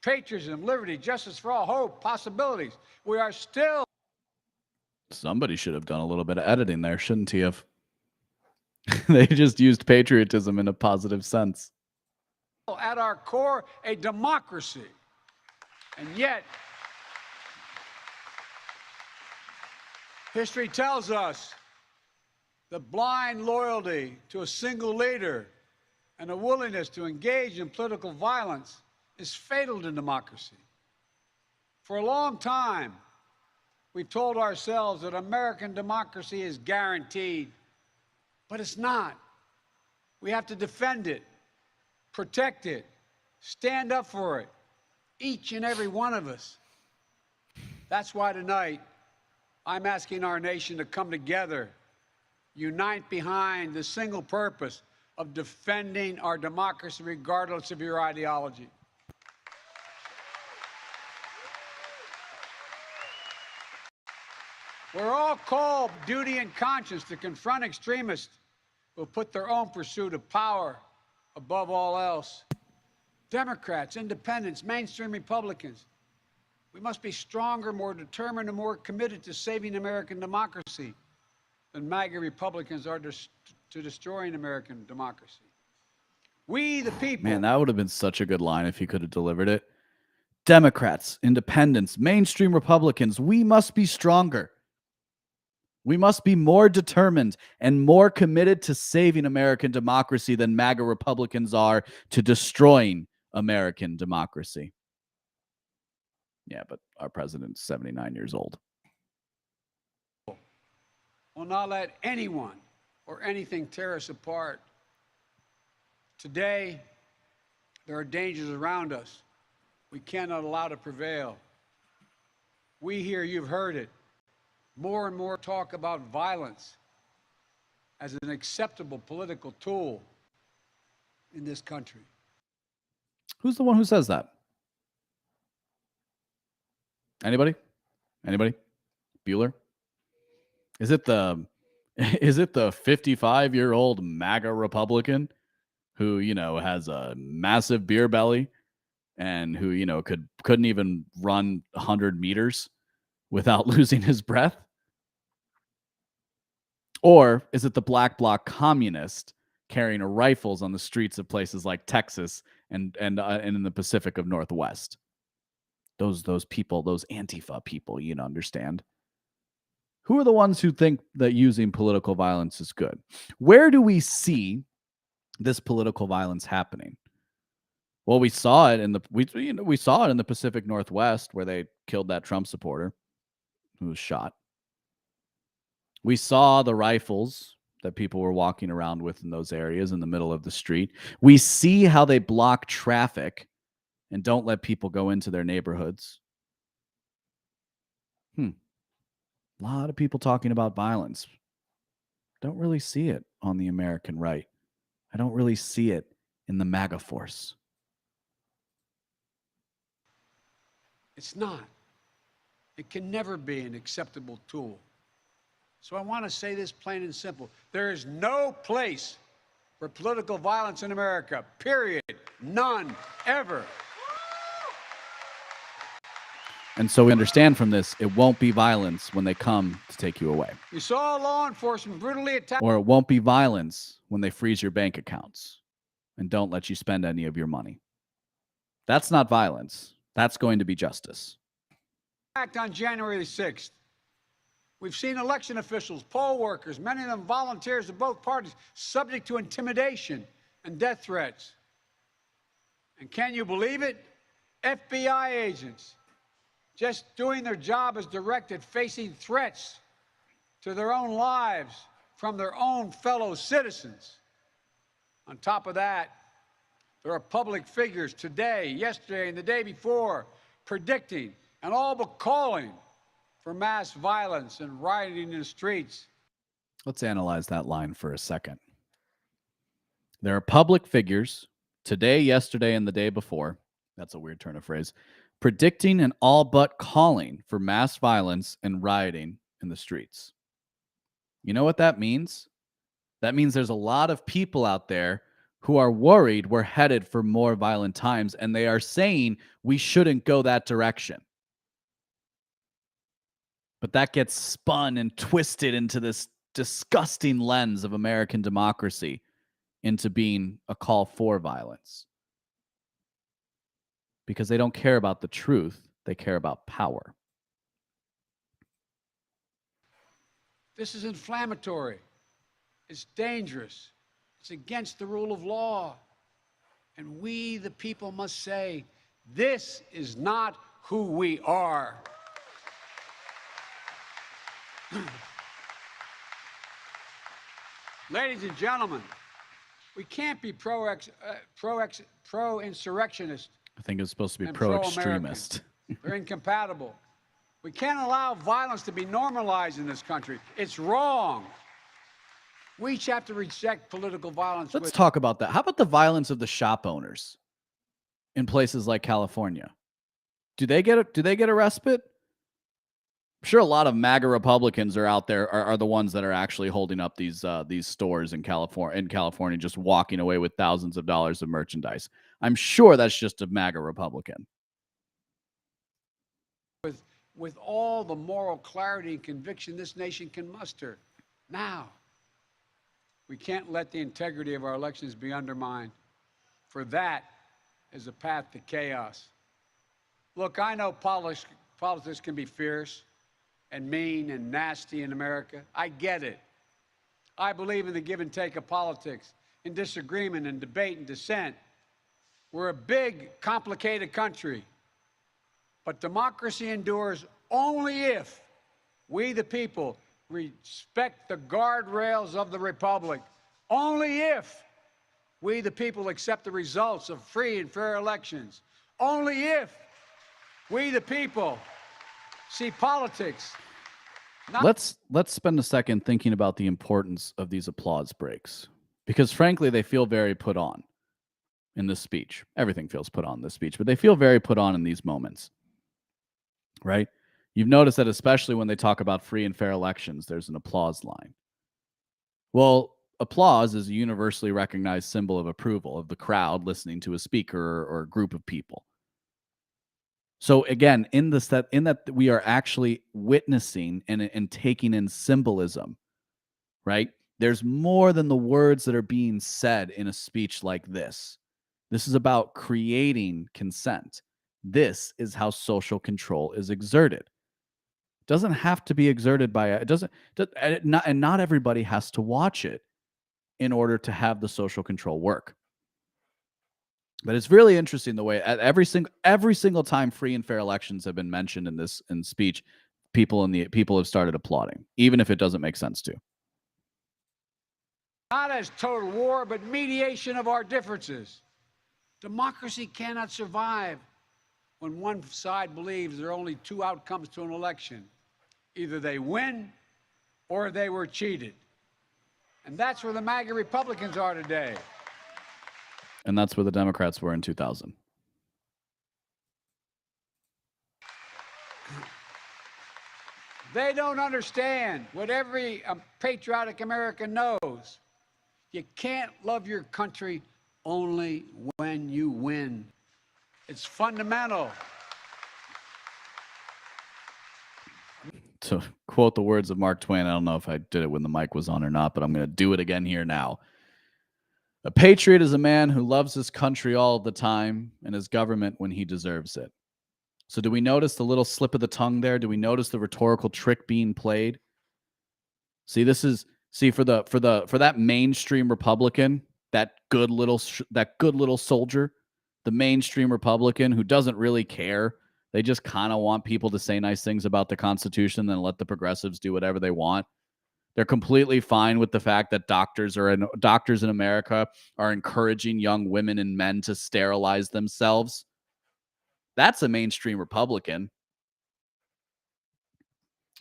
Patriotism, liberty, justice for all, hope, possibilities. We are still. Somebody should have done a little bit of editing there, shouldn't he have? They just used patriotism in a positive sense. At our core, a democracy. And yet, history tells us that blind loyalty to a single leader and a willingness to engage in political violence is fatal to democracy. For a long time, we've told ourselves that American democracy is guaranteed, but it's not. We have to defend it, protect it, stand up for it, each and every one of us. That's why tonight I'm asking our nation to come together, unite behind the single purpose of defending our democracy regardless of your ideology. We're all called duty and conscience to confront extremists who put their own pursuit of power above all else. Democrats, independents, mainstream Republicans, we must be stronger, more determined, and more committed to saving American democracy than MAGA Republicans are to destroying American democracy. We, the people. Man, that would have been such a good line if he could have delivered it. Democrats, independents, mainstream Republicans, we must be stronger. We must be more determined and more committed to saving American democracy than MAGA Republicans are to destroying American democracy. Yeah, but our president's 79 years old. Will not let anyone or anything tear us apart. Today, there are dangers around us we cannot allow to prevail. We here, you've heard it, more and more talk about violence as an acceptable political tool in this country. Who's the one who says that? Anybody? Bueller? Is it Is it the 55-year-old MAGA Republican who, has a massive beer belly and who, couldn't even run 100 meters without losing his breath? Or is it the black bloc communist carrying rifles on the streets of places like Texas and in the Pacific of Northwest? Those people, those Antifa people, understand. Who are the ones who think that using political violence is good? Where do we see this political violence happening? Well, we saw it in the Pacific Northwest where they killed that Trump supporter who was shot. We saw the rifles that people were walking around with in those areas in the middle of the street. We see how they block traffic and don't let people go into their neighborhoods. A lot of people talking about violence. Don't really see it on the American right. I don't really see it in the MAGA force. It's not. It can never be an acceptable tool. So I want to say this plain and simple. There is no place for political violence in America, period. None, ever. And so we understand from this, it won't be violence when they come to take you away. We saw law enforcement brutally attack. Or it won't be violence when they freeze your bank accounts and don't let you spend any of your money. That's not violence. That's going to be justice. On January the 6th, we've seen election officials, poll workers, many of them volunteers of both parties, subject to intimidation and death threats. And can you believe it? FBI agents, just doing their job as directed, facing threats to their own lives from their own fellow citizens. On top of that, there are public figures today, yesterday, and the day before predicting and all but calling for mass violence and rioting in the streets. Let's analyze that line for a second. There are public figures today, yesterday, and the day before. That's a weird turn of phrase. Predicting and all but calling for mass violence and rioting in the streets. You know what that means? That means there's a lot of people out there who are worried we're headed for more violent times, and they are saying we shouldn't go that direction. But that gets spun and twisted into this disgusting lens of American democracy into being a call for violence. Because they don't care about the truth, they care about power. This is inflammatory. It's dangerous. It's against the rule of law. And we, the people, must say, this is not who we are. Ladies and gentlemen, we can't be pro-insurrectionist. I think it's supposed to be pro-extremist. They're incompatible. We can't allow violence to be normalized in this country. It's wrong. We each have to reject political violence. Let's talk about that. How about the violence of the shop owners in places like California? Do they get a respite? I'm sure a lot of MAGA Republicans are out there are the ones that are actually holding up these stores in California, just walking away with thousands of dollars of merchandise. I'm sure that's just a MAGA Republican. With all the moral clarity and conviction this nation can muster. Now, we can't let the integrity of our elections be undermined, for that is a path to chaos. Look, I know politics can be fierce and mean and nasty in America. I get it. I believe in the give and take of politics, in disagreement and debate and dissent. We're a big, complicated country. But democracy endures only if we, the people, respect the guardrails of the republic. Only if we, the people, accept the results of free and fair elections. Only if we, the people, see politics. Let's spend a second thinking about the importance of these applause breaks, because frankly, they feel very put on in this speech. Everything feels put on in this speech, but they feel very put on in these moments, right? You've noticed that especially when they talk about free and fair elections, there's an applause line. Well, applause is a universally recognized symbol of approval of the crowd listening to a speaker or a group of people. So again, in that we are actually witnessing and taking in symbolism, right? There's more than the words that are being said in a speech like this. This is about creating consent. This is how social control is exerted. It doesn't have to be exerted by it doesn't not everybody has to watch it in order to have the social control work. But it's really interesting the way at every single time free and fair elections have been mentioned in speech, people have started applauding, even if it doesn't make sense to. Not as total war, but mediation of our differences. Democracy cannot survive when one side believes there are only two outcomes to an election. Either they win or they were cheated. And that's where the MAGA Republicans are today. And that's where the Democrats were in 2000. They don't understand what every patriotic American knows. You can't love your country only when you win. It's fundamental. To quote the words of Mark Twain, I don't know if I did it when the mic was on or not, but I'm going to do it again here now. A patriot is a man who loves his country all of the time and his government when he deserves it. So do we notice the little slip of the tongue there? Do we notice the rhetorical trick being played? See, for that mainstream Republican, that good little soldier, the mainstream Republican who doesn't really care. They just kind of want people to say nice things about the Constitution, then let the progressives do whatever they want. They're completely fine with the fact that doctors in America are encouraging young women and men to sterilize themselves. That's a mainstream Republican.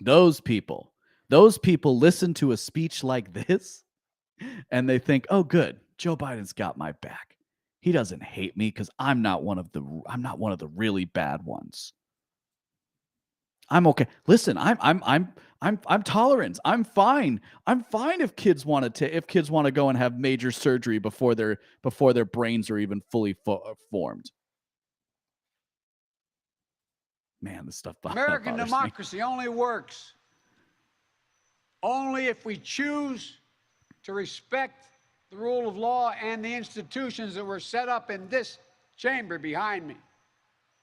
Those people listen to a speech like this and they think, "Oh, good, Joe Biden's got my back. He doesn't hate me because I'm not one of the really bad ones. I'm okay. Listen, I'm tolerant. I'm fine. I'm fine if kids want to go and have major surgery before their brains are even fully formed." Man, this stuff American bothers democracy only works only if we choose to respect the rule of law and the institutions that were set up in this chamber behind me.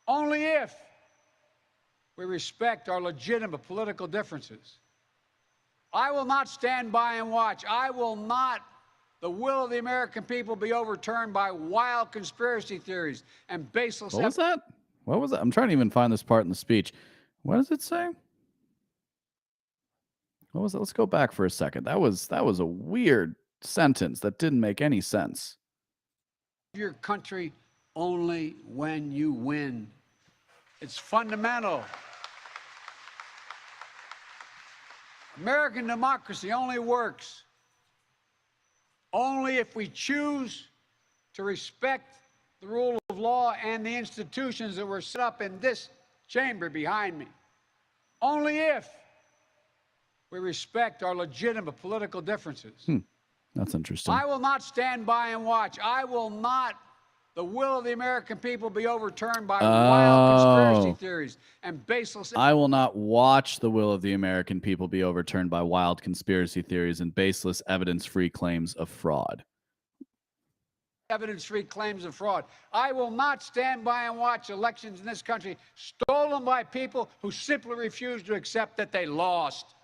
Only if we respect our legitimate political differences. I will not stand by and watch. I will not the will of the American people be overturned by wild conspiracy theories and baseless... What was that? What was that? I'm trying to even find this part in the speech. What does it say? What was it? Let's go back for a second. That was a weird sentence that didn't make any sense. Your country only when you win. It's fundamental. American democracy only works only if we choose to respect the rule of law and the institutions that were set up in this chamber behind me. Only if we respect our legitimate political differences. That's interesting. I will not stand by and watch. I will not the will of the American people be overturned by wild conspiracy theories and baseless... I will not watch the will of the American people be overturned by wild conspiracy theories and baseless evidence-free claims of fraud. Evidence-free claims of fraud. I will not stand by and watch elections in this country stolen by people who simply refuse to accept that they lost.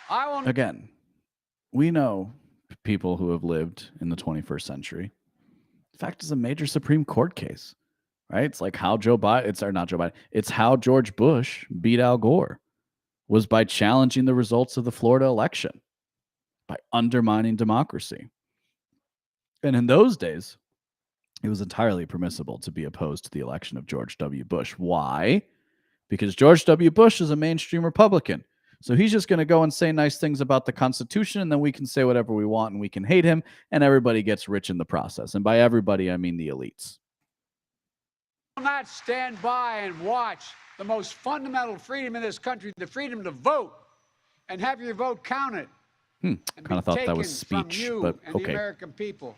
Again, we know people who have lived in the 21st century. In fact, it's a major Supreme Court case, right? It's like how it's how George Bush beat Al Gore was by challenging the results of the Florida election, by undermining democracy. And in those days, it was entirely permissible to be opposed to the election of George W. Bush. Why? Because George W. Bush is a mainstream Republican. So he's just going to go and say nice things about the Constitution, and then we can say whatever we want, and we can hate him, and everybody gets rich in the process. And by everybody, I mean the elites. not stand by and watch the most fundamental freedom in this country, the freedom to vote and have your vote counted. Kind of thought that was speech, but and okay. The American people.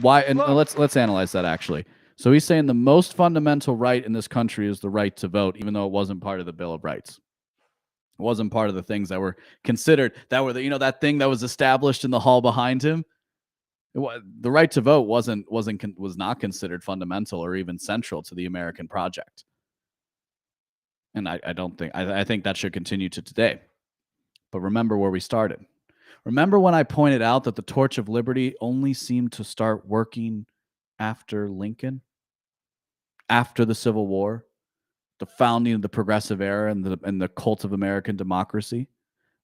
Why? And let's analyze that actually. So he's saying the most fundamental right in this country is the right to vote, even though it wasn't part of the Bill of Rights. It wasn't part of the things that were considered, that were that thing that was established in the hall behind him. The right to vote was not considered fundamental or even central to the American project. And I think that should continue to today. But remember where we started. Remember when I pointed out that the torch of liberty only seemed to start working after Lincoln, after the Civil War, the founding of the progressive era and the cult of American democracy?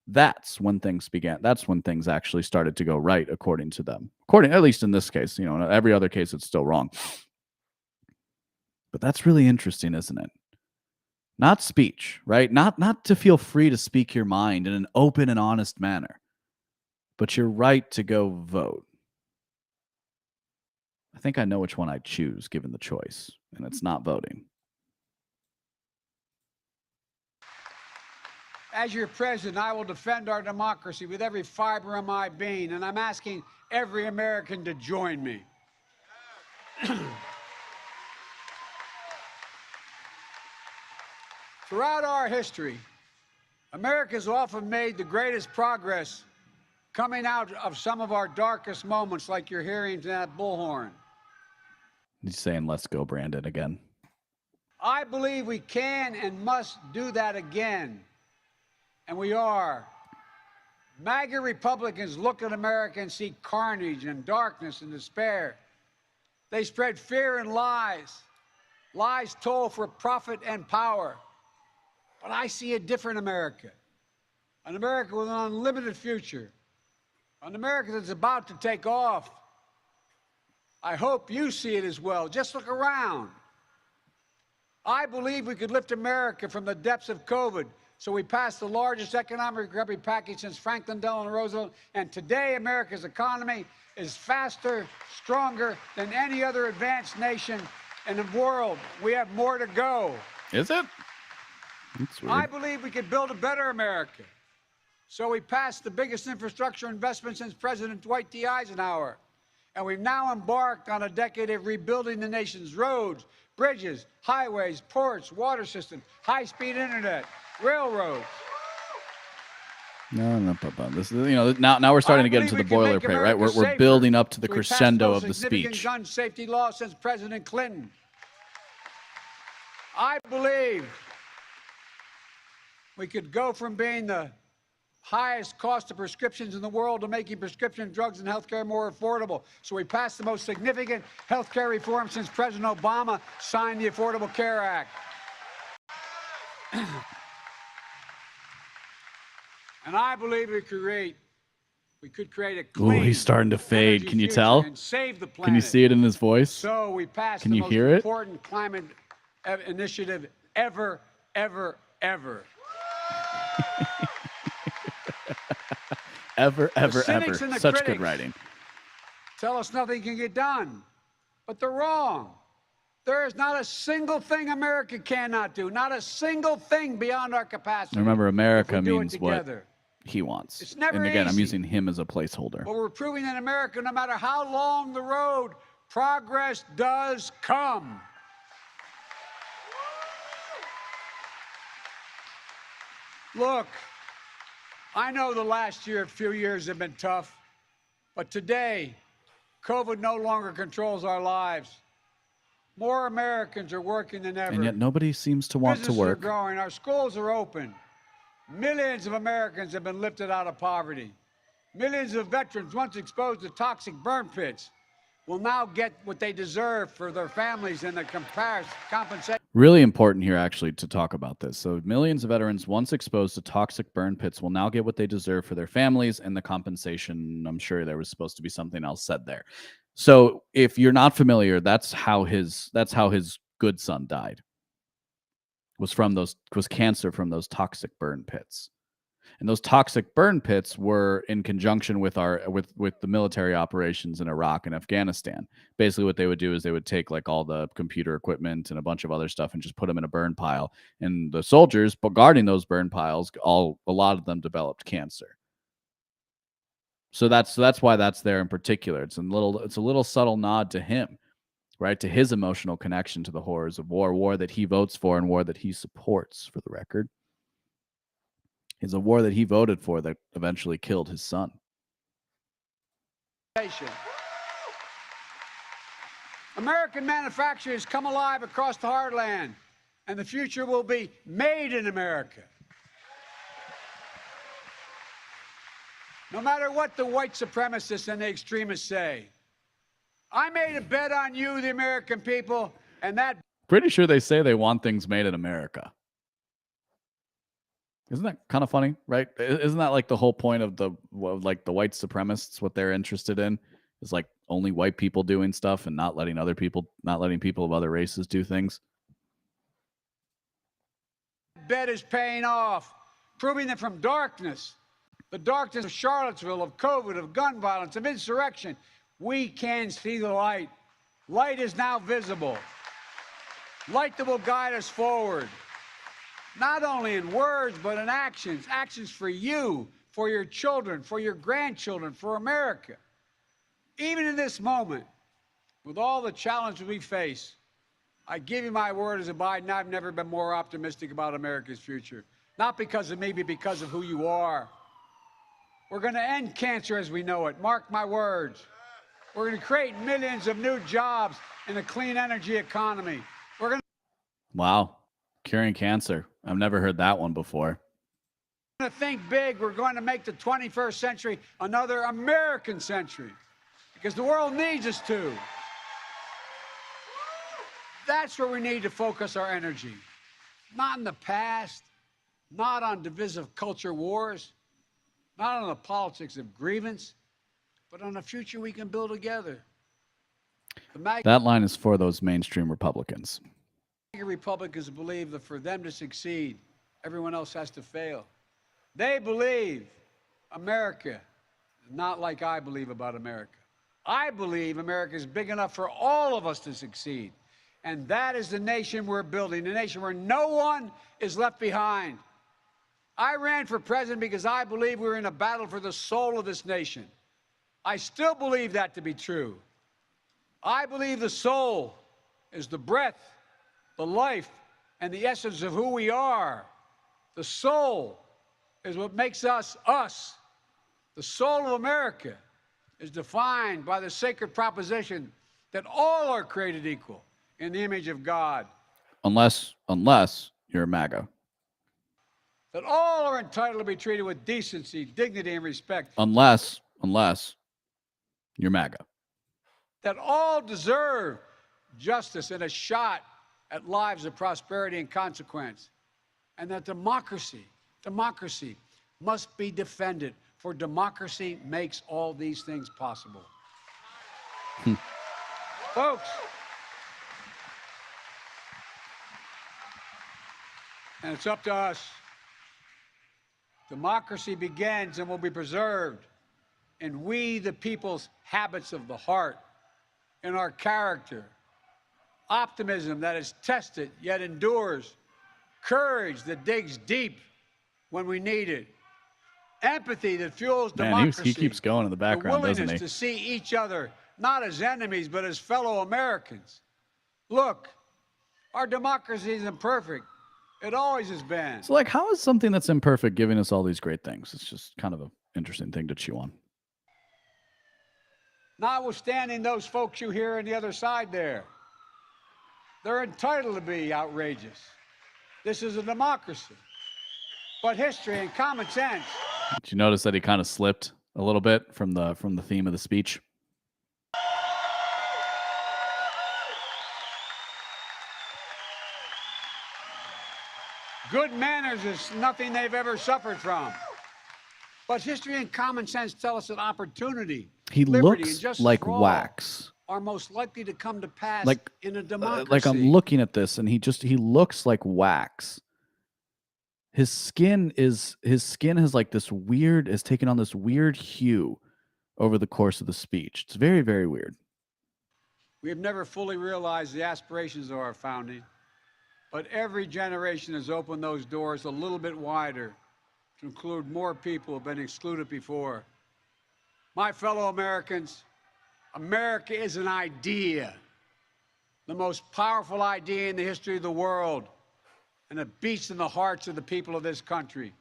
That's when things began. That's when things actually started to go right, according to them. At least in this case, in every other case, it's still wrong. But that's really interesting, isn't it? Not speech, right? Not to feel free to speak your mind in an open and honest manner, but your right to go vote. I think I know which one I'd choose given the choice, and it's not voting. As your president, I will defend our democracy with every fiber of my being, and I'm asking every American to join me. Throughout our history, America's often made the greatest progress coming out of some of our darkest moments, like you're hearing that bullhorn. He's saying, let's go, Brandon, again. I believe we can and must do that again. And we are. MAGA Republicans look at America and see carnage and darkness and despair. They spread fear and lies. Lies told for profit and power. But I see a different America. An America with an unlimited future. An America that's about to take off. I hope you see it as well. Just look around. I believe we could lift America from the depths of COVID. So we passed the largest economic recovery package since Franklin Delano Roosevelt. And today, America's economy is faster, stronger than any other advanced nation in the world. We have more to go. Is it? That's weird. I believe we could build a better America. So we passed the biggest infrastructure investment since President Dwight D. Eisenhower. And we've now embarked on a decade of rebuilding the nation's roads, bridges, highways, ports, water systems, high-speed internet, railroads. No. This is, now we're starting to get into the boilerplate, right? We're building up to the crescendo of the speech. Gun safety law since President Clinton. I believe we could go from being the highest cost of prescriptions in the world to making prescription drugs and healthcare more affordable. So we passed the most significant healthcare reform since President Obama signed the Affordable Care Act. And I believe we could create a clean, he's starting to fade. Can you tell? And save the planet. Can you see it in his voice? So we passed Can the you most hear it? important climate initiative ever. ever, such good writing. Tell us nothing can get done, but they're wrong. There is not a single thing America cannot do, not a single thing beyond our capacity. Remember, America means what he wants. It's never and again, easy. I'm using him as a placeholder. But we're proving that America, no matter how long the road, progress does come. Look, I know the last few years have been tough, but today, COVID no longer controls our lives. More Americans are working than ever. And yet nobody seems to want to Businesses work. are growing. Our schools are open. Millions of Americans have been lifted out of poverty. Millions of veterans once exposed to toxic burn pits will now get what they deserve for their families and the compensation. Really important here, actually, to talk about this. So millions of veterans once exposed to toxic burn pits will now get what they deserve for their families and the compensation. I'm sure there was supposed to be something else said there. So if you're not familiar, that's how his good son died. Was cancer from those toxic burn pits. And those toxic burn pits were in conjunction with with the military operations in Iraq and Afghanistan. Basically, what they would do is they would take like all the computer equipment and a bunch of other stuff and just put them in a burn pile. And the soldiers guarding those burn piles, a lot of them developed cancer. So that's why that's there in particular. It's a little subtle nod to him, right? To his emotional connection to the horrors of war that he votes for and war that he supports, for the record. It's a war that he voted for that eventually killed his son. American manufacturers come alive across the heartland, and the future will be made in America. No matter what the white supremacists and the extremists say, I made a bet on you, the American people, and that... Pretty sure they say they want things made in America. Isn't that kind of funny, right? Isn't that like the whole point of the white supremacists? What they're interested in is like only white people doing stuff and not letting people of other races do things. Bet is paying off, proving that from darkness, the darkness of Charlottesville, of COVID, of gun violence, of insurrection, we can see the light. Light is now visible. Light that will guide us forward. Not only in words, but in actions. Actions for you, for your children, for your grandchildren, for America. Even in this moment, with all the challenges we face, I give you my word as a Biden, I've never been more optimistic about America's future. Not because of me, but because of who you are. We're going to end cancer as we know it. Mark my words. We're going to create millions of new jobs in a clean energy economy. We're going to... Wow. Curing cancer. I've never heard that one before. We're going to think big. We're going to make the 21st century another American century because the world needs us to. That's where we need to focus our energy. Not in the past, not on divisive culture wars, not on the politics of grievance, but on a future we can build together. That line is for those mainstream Republicans. Republicans believe that for them to succeed, everyone else has to fail. They believe America is not like I believe about America. I believe America is big enough for all of us to succeed. And that is the nation we're building, a nation where no one is left behind. I ran for president because I believe we're in a battle for the soul of this nation. I still believe that to be true. I believe the soul is the breath, the life, and the essence of who we are. The soul is what makes us, us. The soul of America is defined by the sacred proposition that all are created equal in the image of God. Unless you're a MAGA. That all are entitled to be treated with decency, dignity, and respect. Unless you're MAGA. That all deserve justice and a shot at lives of prosperity and consequence. And that democracy must be defended, for democracy makes all these things possible. Folks, and it's up to us. Democracy begins and will be preserved in we, the people's habits of the heart, in our character, optimism that is tested yet endures, courage that digs deep when we need it, empathy that fuels democracy. He keeps going in the background, doesn't he? The willingness to see each other not as enemies but as fellow Americans. Look, our democracy isn't perfect. It always has been. So, like, how is something that's imperfect giving us all these great things? It's just kind of an interesting thing to chew on. Notwithstanding those folks you hear on the other side there, they're entitled to be outrageous. This is a democracy. But history and common sense. Did you notice that he kind of slipped a little bit from the theme of the speech? Good manners is nothing they've ever suffered from. But history and common sense tell us that opportunity, he liberty, looks and justice like for all wax. Are most likely to come to pass like in a democracy. like I'm looking at this, and he looks like wax. his skin has like this weird, has taken on this weird hue over the course of the speech. It's very, very weird. We have never fully realized the aspirations of our founding, but every generation has opened those doors a little bit wider to include more people who have been excluded before. My fellow Americans, America is an idea, the most powerful idea in the history of the world, and it beats in the hearts of the people of this country.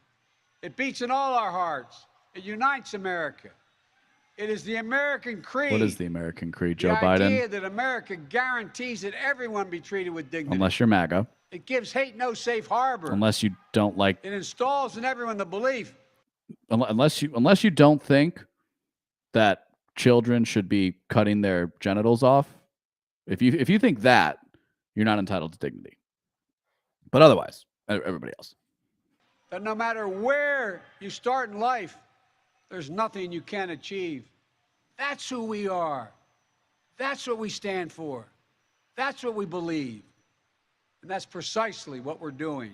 It beats in all our hearts. It unites America. It is the American creed. What is the American creed, Joe the Biden? idea that America guarantees that everyone be treated with dignity. Unless you're MAGA. It gives hate no safe harbor. Unless you don't like. It installs in everyone the belief. Unless you don't think that children should be cutting their genitals off. If you think that, you're not entitled to dignity. But otherwise, everybody else. That no matter where you start in life, there's nothing you can't achieve. That's who we are. That's what we stand for. That's what we believe. And that's precisely what we're doing.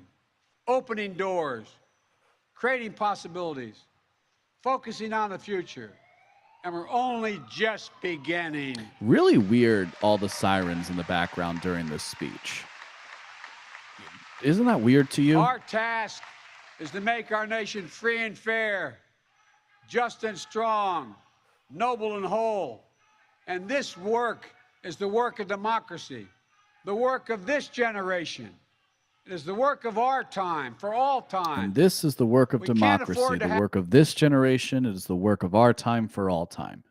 Opening doors, creating possibilities, focusing on the future. And we're only just beginning. Really weird, all the sirens in the background during this speech. Isn't that weird to you? Our task is to make our nation free and fair, just and strong, noble and whole. And this work is the work of democracy, the work of this generation. It is the work of our time, for all time. And this is the work of democracy, the work of this generation. It is the work of our time, for all time.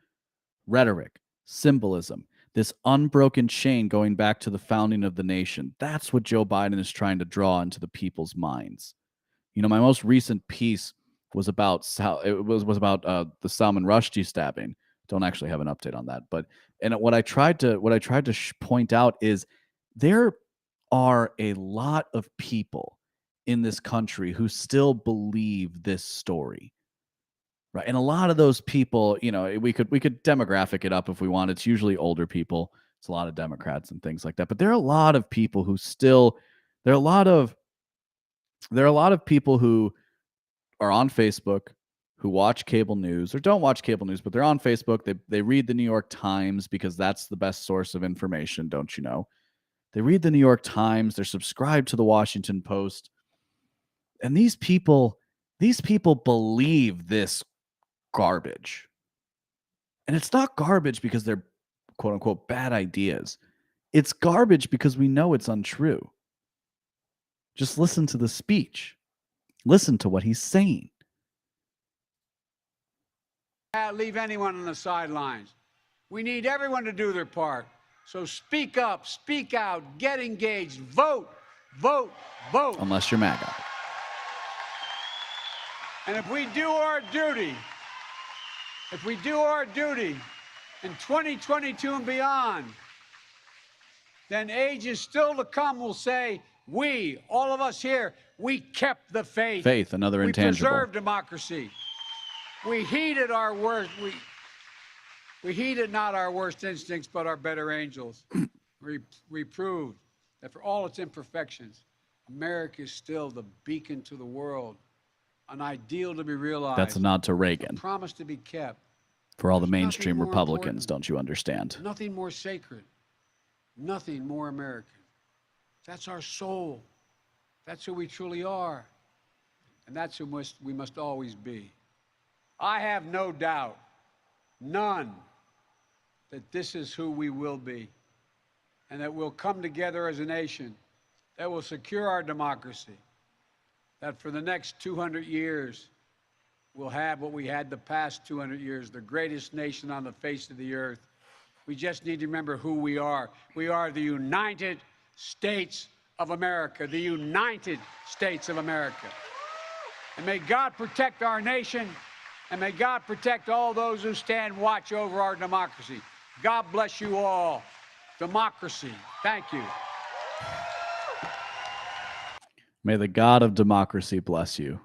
Rhetoric, symbolism, this unbroken chain going back to the founding of the nation. That's what Joe Biden is trying to draw into the people's minds. You know, my most recent piece was about the Salman Rushdie stabbing. Don't actually have an update on that, but what I tried to point out is there are a lot of people in this country who still believe this story, right? And a lot of those people, you know, we could demographic it up if we want. It's usually older people. It's a lot of Democrats and things like that. But there are a lot of people who still, there are a lot of people who are on Facebook, who watch cable news or don't watch cable news, but they're on Facebook. They read the New York Times because that's the best source of information, don't you know? They read the New York Times. They're subscribed to the Washington Post. And these people believe this garbage. And it's not garbage because they're quote unquote bad ideas. It's garbage because we know it's untrue. Just listen to the speech. Listen to what he's saying. Leave anyone on the sidelines. We need everyone to do their part. So speak up, speak out, get engaged, vote, vote, vote. Unless you're MAGA. And if we do our duty in 2022 and beyond, then ages still to come will say, we, all of us here, we kept the faith. Faith, another intangible. We preserved democracy. We heeded our worst. We heeded not our worst instincts, but our better angels. We proved that for all its imperfections, America is still the beacon to the world, an ideal to be realized. That's a nod to Reagan. A promise to be kept. For all the mainstream Republicans, don't you understand? Nothing more sacred, nothing more American. That's our soul. That's who we truly are. And that's who we must always be. I have no doubt, none, that this is who we will be, and that we'll come together as a nation that will secure our democracy, that for the next 200 years, we'll have what we had the past 200 years, the greatest nation on the face of the earth. We just need to remember who we are. We are the United States of America, the United States of America. And may God protect our nation, and may God protect all those who stand watch over our democracy. God bless you all. Democracy. Thank you. May the God of democracy bless you.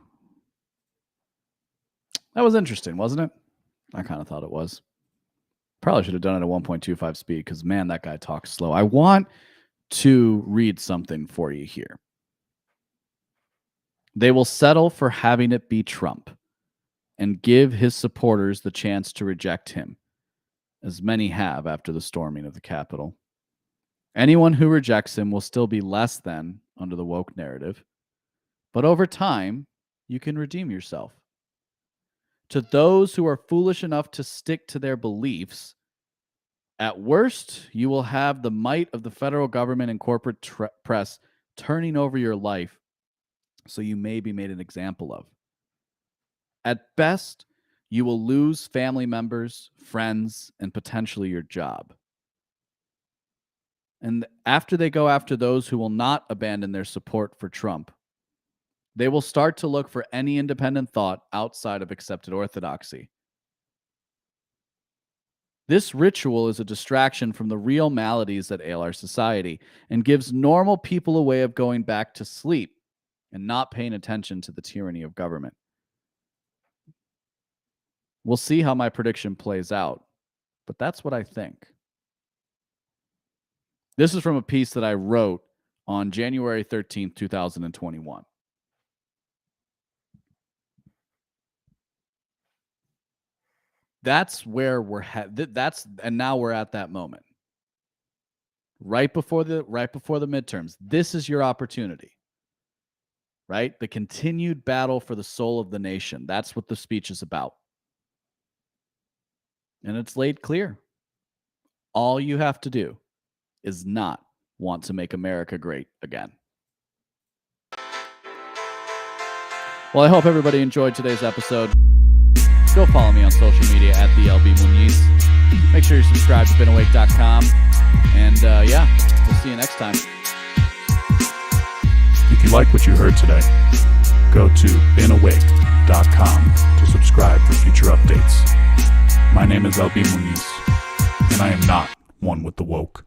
That was interesting, wasn't it? I kind of thought it was. Probably should have done it at 1.25 speed because, man, that guy talks slow. I want to read something for you here. They will settle for having it be Trump and give his supporters the chance to reject him, as many have after the storming of the Capitol. Anyone who rejects him will still be less than under the woke narrative, but over time, you can redeem yourself. To those who are foolish enough to stick to their beliefs, at worst, you will have the might of the federal government and corporate press turning over your life so you may be made an example of. At best, you will lose family members, friends, and potentially your job. And after they go after those who will not abandon their support for Trump, they will start to look for any independent thought outside of accepted orthodoxy. This ritual is a distraction from the real maladies that ail our society and gives normal people a way of going back to sleep and not paying attention to the tyranny of government. We'll see how my prediction plays out, but that's what I think. This is from a piece that I wrote on January 13th, 2021. That's where we're and now we're at that moment. Right before the midterms. This is your opportunity. Right? The continued battle for the soul of the nation. That's what the speech is about. And it's laid clear. All you have to do is not want to make America great again. Well, I hope everybody enjoyed today's episode. Go follow me on social media at the LB Muniz. Make sure you subscribe to BeenAwake.com. And we'll see you next time. If you like what you heard today, go to BeenAwake.com to subscribe for future updates. My name is LB Muniz, and I am not one with the woke.